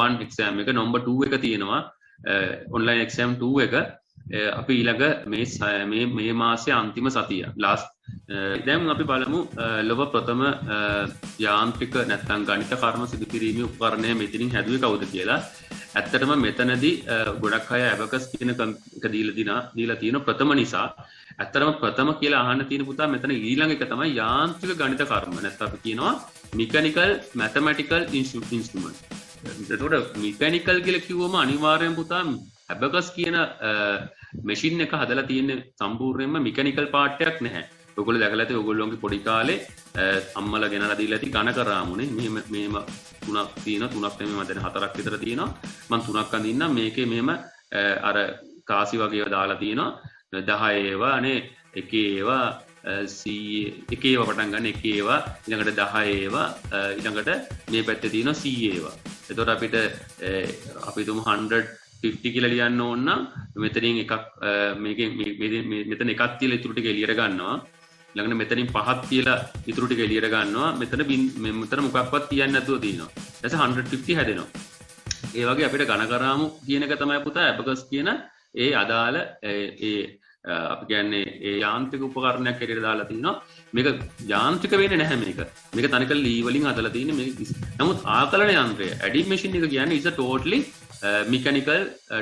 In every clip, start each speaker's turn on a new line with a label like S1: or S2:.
S1: 1 exam එක number 2 එක තියෙනවා online exam 2 එක අපි ඊළඟ මේ මාසයේ අන්තිම සතිය last දැන් අපි බලමු ලොව ප්‍රථම යාන්ත්‍රික නැත්නම් ගණිත කර්ම සිදු කිරීමේ උපකරණය මෙතනින් හැදුවේ කවුද කියලා. ඇත්තටම මෙතනදී ගොඩක් අය abacus කියන එක දීලා තියෙන ප්‍රථම නිසා ඇත්තටම ප්‍රථම කියලා අහන්න තියෙන පුතා මෙතන ඊළඟ එක තමයි යාන්ත්‍රික ගණිත කර්ම. නැත්නම් අපි කියනවා mechanical mathematical instrument. එතකොට mechanical කියලා කිව්වම අනිවාර්යෙන් පුතා abacus කියන මැෂින් එක හදලා තියෙන්නේ සම්පූර්ණයෙන්ම mechanical part එකක් නැහැ. ඔයගොල්ලෝ දැකලා ඇති ඔයගොල්ලෝගේ පොඩි කාලේ අම්මලා ගෙනලා දීලා ඇති ඝන කරාමුනේ. මෙහෙම තුනක් තියෙනවා. තුනක් නෙමෙයි මම දැන් හතරක් විතර තියෙනවා. මම තුනක් අඳින්නම්. මේකේ මෙහෙම අර කාසි වගේ ඒවා දාලා තියෙනවා. 10 ඒවා අනේ එකේ ඒවා එකේ ඒවා පටන් ගන්න එකේ ඒවා ඊළඟට 10 ඒවා ඊළඟට මේ පැත්තේ තියෙනවා 100 ඒවා. එතකොට අපිට අපි තුමු 150 කියලා ලියන්න ඕන නම් මෙතනින් එකක් මේකෙන් මෙතන එකක් තියලා ඉතුරු ටික එළියට ගන්නවා. ඊළඟට මෙතනින් පහක් තියලා ඉතුරු ටික එළියට ගන්නවා. මෙතන මොකක්වත් තියන්නේ නැතුව තියෙනවා. ඊට පස්සේ 150 හැදෙනවා. ඒ වගේ අපිට ඝන කරාමු කියන එක තමයි පුතා abacus කියන ඒ අදාළ අපි කියන්නේ ඒ යාන්ත්‍රික උපකරණයක් හැටියට දාලා තිනවා. මේක යාන්ත්‍රික වෙන්නේ නැහැ මේක. මේක තනිකර ලී වලින් හදලා තියෙන්නේ මේක. නමුත් ආකලන යන්ත්‍රය adding machine එක කියන්නේ is a totally mechanical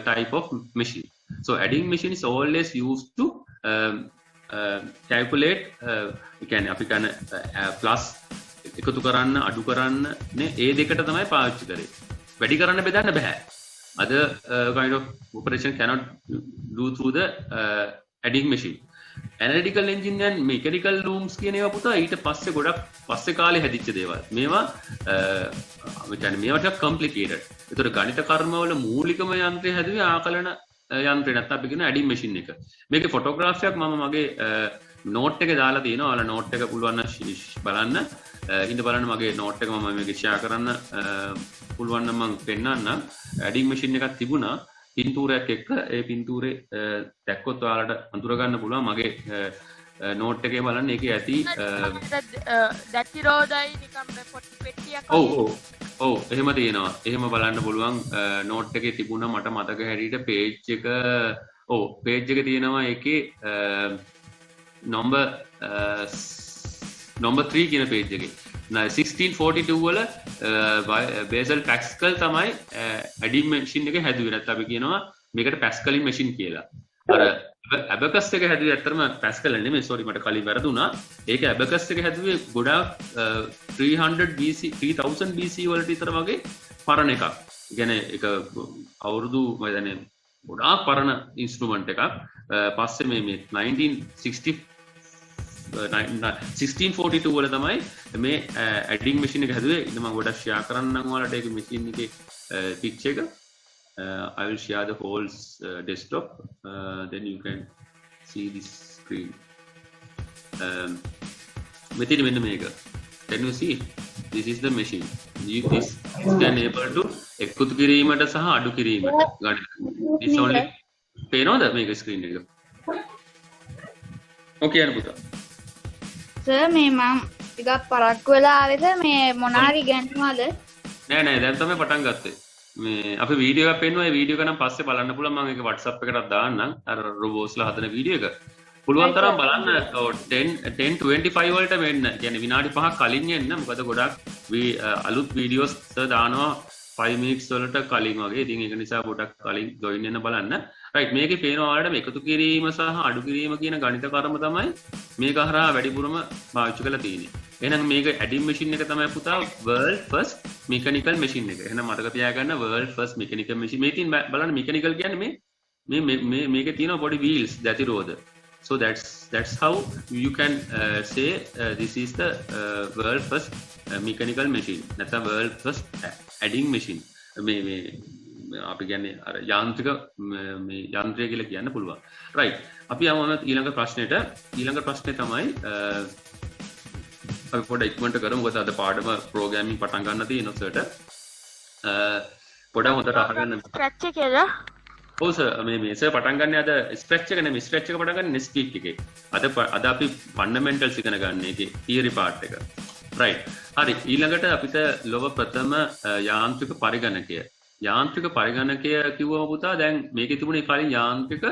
S1: type of machine. So adding machine is always used to calculate කියන්නේ අපි කියන plus එකතු කරන්න අඩු කරන්න නේ ඒ දෙකට තමයි පාවිච්චි කරේ. වැඩි කරන්න බෙදන්න බෑ. Other kind of operation cannot do through the adding machine. Analytical engine and mechanical looms කියන ඒවා පුතා ඊට පස්සේ ගොඩක් පස්සේ කාලේ හැදිච්ච දේවල්. මේවා කියන්නේ මේවට complicated. ඒතර ගණිත කර්ම වල මූලිකම යන්ත්‍රය හැදුවේ ආකලන යන්ත්‍රය නැත්නම් අපි කියන adding machine එක. මේකේ ෆොටෝග්‍රාෆ් එකක් මම මගේ නෝට් එකේ දාලා තියෙනවා. ඔයාලා නෝට් එක පුළුවන් නම් බලන්න. ඉන්න බලන්න මගේ නෝට් එක මම මේක ෂෙයා කරන්න පුළුවන් නම් මම පෙන්නන්නම්. adding machine එකක් තිබුණා. පින්තූරයක් එක්ක ඒ පින්තූරේ දැක්කොත් ඔයාලට අඳුර ගන්න පුළුවන් මගේ නෝට් එකේ බලන්න ඒකේ ඇති
S2: දැතිරෝදයි නිකම් පෙට්ටියක්
S1: ඔව් එහෙම තියෙනවා. එහෙම බලන්න පුළුවන් නෝට් එකේ තිබුණා මට මතක හැටියට page එක page එක තියෙනවා ඒකේ number 3 කියන page එකේ 1642 වල Basil Pascal තමයි adding machine එක හැදුවේ. නැත්නම් අපි කියනවා මේකට Pascaline machine කියලා. අර abacus එක හැදුවේ ඇත්තටම Pascal නෙමෙයි sorry මට කලින් වැරදුනා. ඒක abacus එක හැදුවේ ගොඩාක් 300 BC 3000 BC වලට විතර වගේ පරණ එකක්. කියන්නේ ඒක අවුරුදු මම දන්නේ ගොඩාක් පරණ ඉන්ස්ට්‍රුමන්ට් එකක්. පස්සේ මේ 1642 වල තමයි මේ adding machine එක හැදුවේ. ඉතින් මම ගොඩක් ෂෙයා කරන්නම් ඔයාලට ඒක machine එකේ picture එක. I will share the whole desktop. Then you can see this screen. මෙතන මෙන්න මේක. Can you see? This is the machine. This can able to එකතු කිරීමට සහ අඩු කිරීමට ගණිත. This only පේනවද මේක screen එක? Okay යන්න පුතා.
S3: සර් මේ මම ටිකක් පරක්කු වෙලා ආවේද මේ මොනාරි ගන්නවද?
S1: නෑ දැන් තමයි පටන් ගත්තේ. මේ අපි වීඩියෝ එකක් පෙන්නුවා. ඒ වීඩියෝ එක නම් පස්සේ බලන්න පුළුවන්. මම ඒක WhatsApp එකටත් දාන්නම්. අර රොබෝස්ලා හදන වීඩියෝ එක. පුළුවන් තරම් බලන්න 10:25 වලට මෙන්න. කියන්නේ විනාඩි 5ක් කලින් එන්න. මොකද ගොඩක් අලුත් වීඩියෝස් දානවා 5 minutes වලට කලින් වගේ. ඉතින් ඒක නිසා පොඩක් කලින් join වෙන්න බලන්න. right මේකේ පේනවා ඔයාලට එකතු කිරීම සහ අඩු කිරීම කියන ගණිත කර්ම තමයි මේක හරහා වැඩිපුරම පාවිච්චි කරලා තියෙන්නේ. එහෙනම් මේක adding machine එක තමයි පුතා world first mechanical machine එක. එහෙනම් මතක තියාගන්න world first mechanical machine. මේකෙන් බලන්න mechanical කියන්නේ මේකේ තියෙන body wheels දැතිරෝද. So that's how you can say this is the world first mechanical machine. නැත්නම් world first adding machine. මේ අපි කියන්නේ අර යාන්ත්‍රික මේ යන්ත්‍රය කියලා කියන්න පුළුවන්. right අපි යමු ඊළඟ ප්‍රශ්නෙට. ඊළඟ ප්‍රශ්නේ තමයි අපි පොඩ්ඩක් ඉක්මනට කරමු. මොකද අද පාඩම ප්‍රෝග්‍රෑමින් පටන් ගන්න තියෙනවා සර්ට. පොඩ්ඩක් හොඳට අහගන්න.
S2: ස්ක්‍රැච් එකේද?
S1: ඔව් සර් මේ සර් පටන් ගන්න අද ස්ක්‍රැච් එක නෙමෙයි ස්ක්‍රැච් එක පටන් ගන්න නෙස්පීක් එකේ. අද අපි ෆන්ඩමෙන්ටල්ස් ඉගෙන ගන්න එකේ තියරි පාර්ට් එක. right හරි ඊළඟට අපිට ලොව ප්‍රථම යාන්ත්‍රික පරිගණකය යාන්ත්‍රික පරිගණකය කිව්වම පුතා දැන් මේකේ තිබුණේ කලින් යාන්ත්‍රික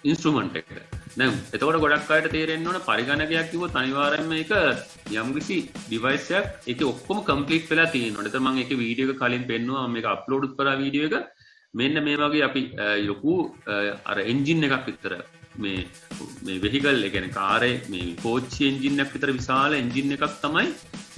S1: ඉන්ස්ට්‍රුමන්ට් එක. දැන් එතකොට ගොඩක් අයට තේරෙන්න ඕන පරිගණකයක් කිව්වොත් අනිවාර්යයෙන්ම මේක යම්කිසි ඩිවයිස් එකක් ඒකේ ඔක්කොම කම්ප්ලීට් වෙලා තියෙනවා. ඒතර මම ඒකේ වීඩියෝ එක කලින් පෙන්නුවා මම මේක අප්ලෝඩ් කරා වීඩියෝ එක. මෙන්න මේ වගේ අපි ලොකු අර එන්ජින් එකක් විතර මේ වෙහිකල් එක කියන්නේ කාරේ මේ කෝච්චි එන්ජින් එකක් විතර විශාල එන්ජින් එකක් තමයි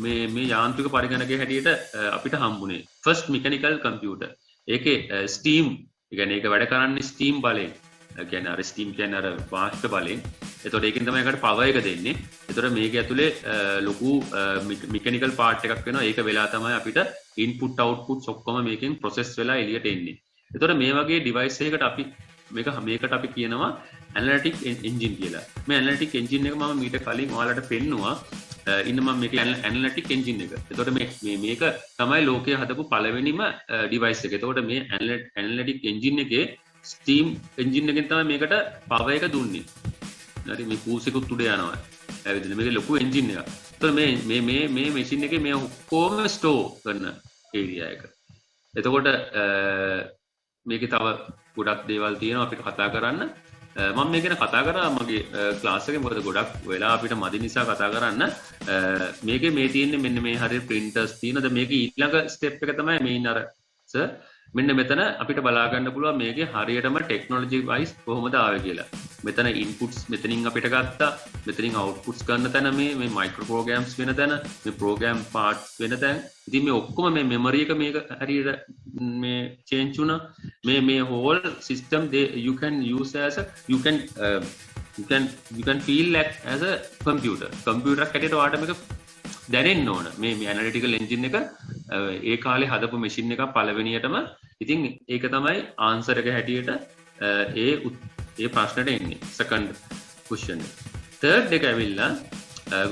S1: මේ යාන්ත්‍රික පරිගණකයේ හැටියට අපිට හම්බුනේ. First mechanical computer. ඒකේ ස්ටීම් ඒ කියන්නේ ඒක වැඩ කරන්නේ ස්ටීම් බලයෙන්. ඒ කියන්නේ අර ස්ටීම් කියන්නේ අර වාෂ්ප බලයෙන්. එතකොට ඒකෙන් තමයි ඒකට පවර් එක දෙන්නේ. එතකොට මේක ඇතුලේ ලොකු මෙකැනිකල් පාර්ට් එකක් වෙනවා. ඒක වෙලා තමයි අපිට ඉන්පුට් අවුට්පුට්ස් ඔක්කොම මේකෙන් ප්‍රොසෙස් වෙලා එළියට එන්නේ. එතකොට මේ වගේ ඩිවයිස් එකකට අපි මේකට අපි කියනවා ඇනලිටික් එන්ජින් කියලා. මේ ඇනලිටික් එන්ජින් එක මම මීට කලින් ඔයාලට පෙන්නුවා. ඉන්න මම මේක ඇනලිටික් එන්ජින් එක. එතකොට මේක තමයි ලෝකයේ හදපු පළවෙනිම ඩිවයිස් එක. එතකොට මේ ඇනලිටික් එන්ජින් එකේ ස්ටීම් එන්ජින් එකෙන් තමයි මේකට පවර් එක දුන්නේ. හරි මේ කූසෙකුත් උඩ යනවා. ඇවිදින මේක ලොකු එන්ජින් එකක්. එතකොට මේ මැෂින් එකේ මේ ඔක්කොම ස්ටෝර් කරන ඒරියා එක. එතකොට මේකේ තව ගොඩක් දේවල් තියෙනවා අපිට කතා කරන්න. මම මේක ගැන කතා කරා මගේ ක්ලාස් එකේ මොකද ගොඩක් වෙලා අපිට මදි නිසා කතා කරන්න. මේකේ මේ තියෙන්නේ මෙන්න මේ හරියට printers තියෙනද මේක ඊළඟ step එක තමයි මේන් අර සර් මෙන්න මෙතන අපිට බලා ගන්න පුළුවන් මේකේ හරියටම technology wise කොහොමද ආවේ කියලා. මෙතන inputs මෙතනින් අපිට ගත්තා. මෙතනින් outputs ගන්න තැන මේ micro programs වෙන තැන, මේ program parts වෙන තැන. ඉතින් මේ ඔක්කොම මේ memory එක මේක හරියට මේ change වුණා. මේ whole system you can use as a you can feel like as a computer. computer එකකට ඔයාලට මේක දැනෙන්න ඕන. මේ ඇනලිටිකල් එන්ජින් එක ඒ කාලේ හදපු මැෂින් එකක් පළවෙනියටම. ඉතින් ඒක තමයි ආන්සර් එක හැටියට ඒ ප්‍රශ්නට එන්නේ. සෙකන්ඩ් ක්වෙස්චන් එක. තර්ඩ් එක ඇවිල්ලා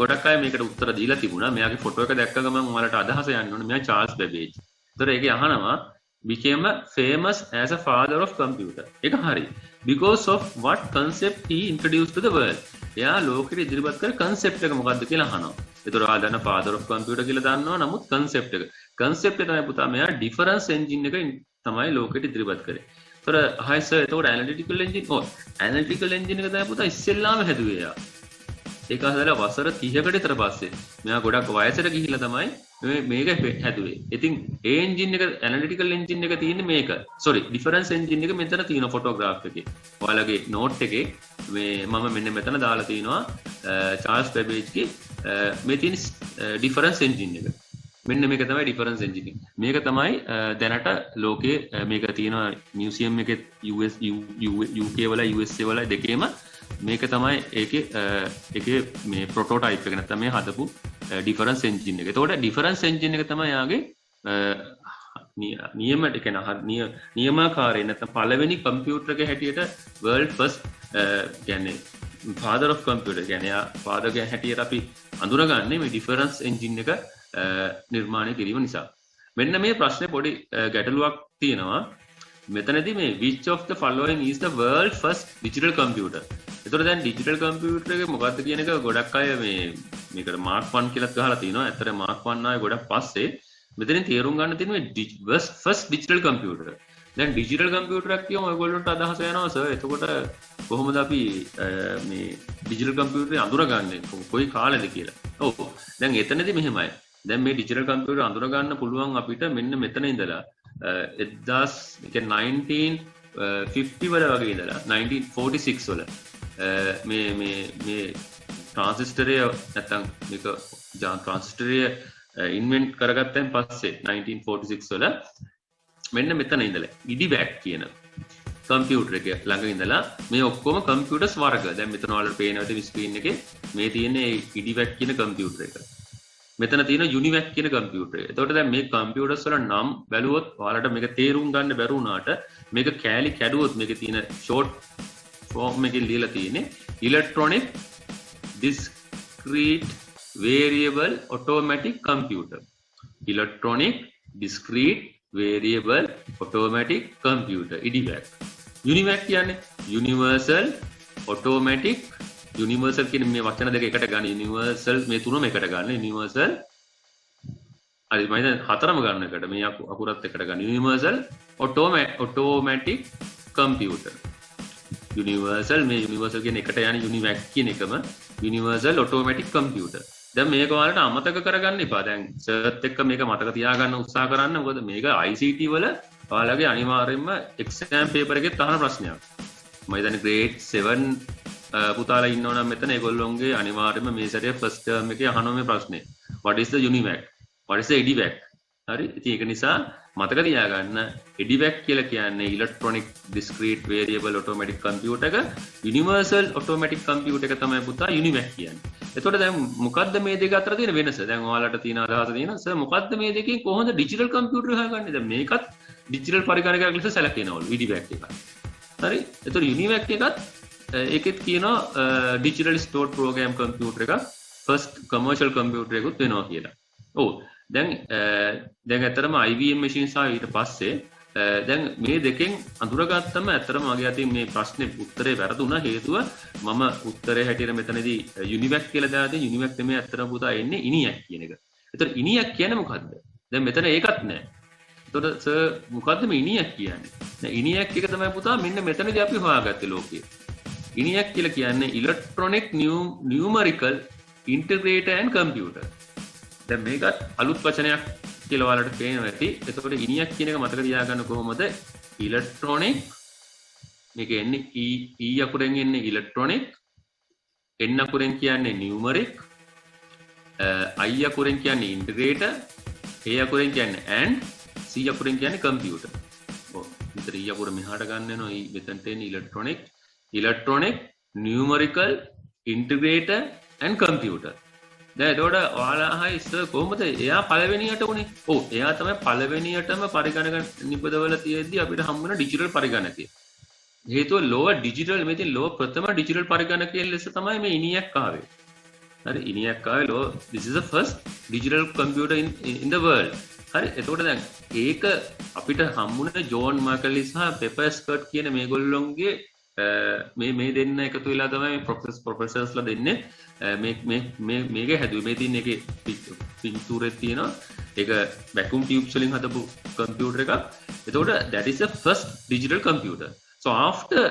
S1: ගොඩක් අය මේකට උත්තර දීලා තිබුණා. මෙයාගේ ෆොටෝ එක දැක්ක ගමන් ඔයාලට අදහස යන්න ඕනේ. මෙයා චාල්ස් බැබේජ්. ඒතර ඒකේ අහනවා became famous as a father of computer. ඒක හරි. Because of what concept he introduced to the world. එයා ලෝකෙට ඉදිරිපත් කර concept එක මොකක්ද කියලා අහනවා. ඒතර ඔයා දන්න father of computer කියලා දන්නවා. නමුත් concept එක. concept එක තමයි පුතා මෙයා difference engine එක තමයි ලෝකෙට ඉදිරිපත් කරේ. ඒතර hi sir එතකොට analytical engine analytical engine එක තමයි පුතා ඉස්සෙල්ලාම හැදුවේ එයා. ඒක හදලා වසර 30කට විතර පස්සේ මෙයා ගොඩක් වයසට ගිහිල්ලා තමයි මේක හැදුවේ. ඉතින් ඒ එන්ජින් එක ඇනලිටිකල් එන්ජින් එක තියෙන්නේ මේක. sorry ඩිෆරන්ස් එන්ජින් එක මෙතන තියෙන ෆොටෝග්‍රාෆ් එකේ. ඔයාලගේ නෝට් එකේ මම මෙන්න මෙතන දාලා තිනවා චාල්ස් බැබේජ්ගේ මේ තියෙන ඩිෆරන්ස් එන්ජින් එක. මෙන්න මේක තමයි ඩිෆරන්ස් එන්ජින් එක. මේක තමයි දැනට ලෝකයේ මේක තියෙනවා මියුසියම් එකේ UK වල USA වල දෙකේම මේක තමයි ඒකේ මේ ප්‍රොටෝටයිප් එක නැත්නම් මේ හදපු ඩිෆරන්ස් එන්ජින් එක. එතකොට ඩිෆරන්ස් එන්ජින් එක තමයි යාගේ නියමාකාරයෙන් නැත්නම් පළවෙනි කම්පියුටර් එක හැටියට world first කියන්නේ father of computer කියන්නේ යා father ගේ හැටියට අපි අඳුරගන්නේ මේ ඩිෆරන්ස් එන්ජින් එක නිර්මාණය කිරීම නිසා. මෙන්න මේ ප්‍රශ්නේ පොඩි ගැටලුවක් තියෙනවා. මෙතනදී මේ which of the following is the world first digital computer. එතකොට දැන් digital computer එක මොකක්ද කියන එක ගොඩක් අය මේකට mark 1 කියලාත් ගහලා තිනවා. ඇත්තට mark 1 ආයේ ගොඩක් පස්සේ මෙතනින් තේරුම් ගන්න තියෙන්නේ first digital computer. දැන් digital computer එකක් කියවම ඔයගොල්ලන්ට අදහස යනවා සර්. එතකොට කොහොමද අපි මේ digital computer අඳුරගන්නේ කොයි කාලෙද කියලා. ඔව්. දැන් එතනදී මෙහෙමයි. දැන් මේ digital computer අඳුරගන්න පුළුවන් අපිට මෙන්න මෙතන ඉඳලා 1950 වල වගේ ඉඳලා 1946 වල මේ ට්‍රාන්සිස්ටරය නැත්තම් මේක ට්‍රාන්සිස්ටරය ඉන්වෙන්ට් කරගත්තන් පස්සේ 1946 වල මෙන්න මෙතන ඉඳලා ඉඩිවැක් කියන කම්පියුටර් එක ළඟ ඉඳලා මේ ඔක්කොම කම්පියුටර්ස් වර්ග දැන් මෙතන ඔයාලට පේනවා තියෙන ස්ක්‍රීන් එකේ මේ තියෙන්නේ ඉඩිවැක් කියන කම්පියුටර් එක. මෙතන තියෙන යුනිවැක් කියන කම්පියුටර් එක. එතකොට දැන් මේ කම්පියුටර්ස් වල නම් බැලුවොත් ඔයාලට මේක තේරුම් ගන්න බැරි වුණාට මේක කෑලි කැඩුවොත් මේකේ තියෙන ෂෝට් ෆෝම් එකෙන් ලියලා තියෙන්නේ electronic discrete variable automatic computer. electronic discrete variable automatic computer ඉඩිවැක්. යුනිවැක් කියන්නේ universal automatic universal කියන මේ වචන දෙක එකට ගන්න universal මේ තුනම එකට ගන්න universal හරි මම දැන් හතරම ගන්න එකට මේ අකුරත් එකට ගන්න යුනිවර්සල් ඔටෝමැටික් කම්පියුටර් යුනිවර්සල් මේ යුනිවර්සල් කියන එකට යන යුනිවැක් කියන එකම යුනිවර්සල් ඔටෝමැටික් කම්පියුටර් දැන් මේක ඔයාලට අමතක කරගන්න එපා දැන් සර්ච් එක මේක මතක තියාගන්න උත්සාහ කරන්න මොකද මේක ICT වල ඔයාලගේ අනිවාර්යයෙන්ම එක්සෑම් පේපර් එකේ තහන ප්‍රශ්නයක් මම හිතන්නේ grade 7 පුතාලා ඉන්නවා නම් මෙතන ඒගොල්ලෝගේ අනිවාර්යයෙන්ම මේ සැරේ first term එකේ අහනවා මේ ප්‍රශ්නේ what is the univac what is the edivac හරි ඉතින් ඒක නිසා මතක තියාගන්න edivac කියලා කියන්නේ electronic discrete variable automatic computer එක universal automatic computer එක තමයි පුතා univac කියන්නේ එතකොට දැන් මොකද්ද මේ දෙක අතර තියෙන වෙනස දැන් ඔයාලට තියෙන අදහස තියෙනවා සර් මොකද්ද මේ දෙකෙන් කොහොමද ඩිජිටල් කම්පියුටර් හොයාගන්නේ දැන් මේකත් ඩිජිටල් පරිගණකයක් ලෙස සැලකෙනවලු edivac එක හරි එතකොට univac එකත් ඒකෙත් කියනවා digital stored program computer එක first commercial computer එකකුත් වෙනවා කියලා. ඔව් දැන් ඇත්තටම IBM machines ආව ඊට පස්සේ දැන් මේ දෙකෙන් අඳුරගත්තම ඇත්තටම මගේ අතින් මේ ප්‍රශ්නේ උත්තරේ වැරදුනා හේතුව මම උත්තරේ හැටියට මෙතනදී univac කියලා දාලා තියෙන univac නෙමෙයි ඇත්තටම පුතා එන්නේ ENIAC කියන එක. ඒතර ENIAC කියන්නේ මොකද්ද? දැන් මෙතන ඒකත් නැහැ. එතකොට සර් මොකද්ද මේ ENIAC කියන්නේ? දැන් ENIAC එක තමයි පුතා මෙන්න මෙතනදී අපි හොයාගත්තේ ලෝකයේ. ENIAC කියලා කියන්නේ electronic numerical integrator and computer. දැන් මේකත් අලුත් වචනයක් කියලා ඔයාලට පේනවා ඇති. එතකොට ENIAC කියන එක මතක තියාගන්න කොහොමද? electronic මේක එන්නේ E අකුරෙන් එන්නේ electronic N අකුරෙන් කියන්නේ numeric I අකුරෙන් කියන්නේ integrator A අකුරෙන් කියන්නේ and C අකුරෙන් කියන්නේ computer. ඔව්. විතර E අකුර මෙහාට ගන්න වෙනවා. E මෙතනට එන්නේ electronic numerical integrator and computer. දැන් එතකොට ඔයාලා අහයි ඉස්සර කොහොමද එයා පළවෙනියට උනේ? ඔව් එයා තමයි පළවෙනියටම පරිගණක නිපදවල තියෙද්දි අපිට හම්බ වෙන ඩිජිටල් පරිගණකය. හේතුව lower digital මේ තියෙන lower ප්‍රථම ඩිජිටල් පරිගණකයේ ලෙස තමයි මේ ENIAC ආවේ. හරි ENIAC ආවේ lower this is the first digital computer in the world. හරි එතකොට දැන් ඒක අපිට හම්බුනේ ජෝන් මාකලි සහ පෙපර් ස්කර්ට් කියන මේගොල්ලොන්ගේ මේ දෙන්න එකතු වෙලා තමයි ප්‍රොෆෙසර්ස්ලා දෙන්නේ මේක හැදුවේ මේ තියෙන එකේ පින්තූරෙත් තියෙනවා ඒක වැකියුම් ටියුබ්ස් වලින් හදපු කම්පියුටර් එකක් එතකොට that is the first digital computer so after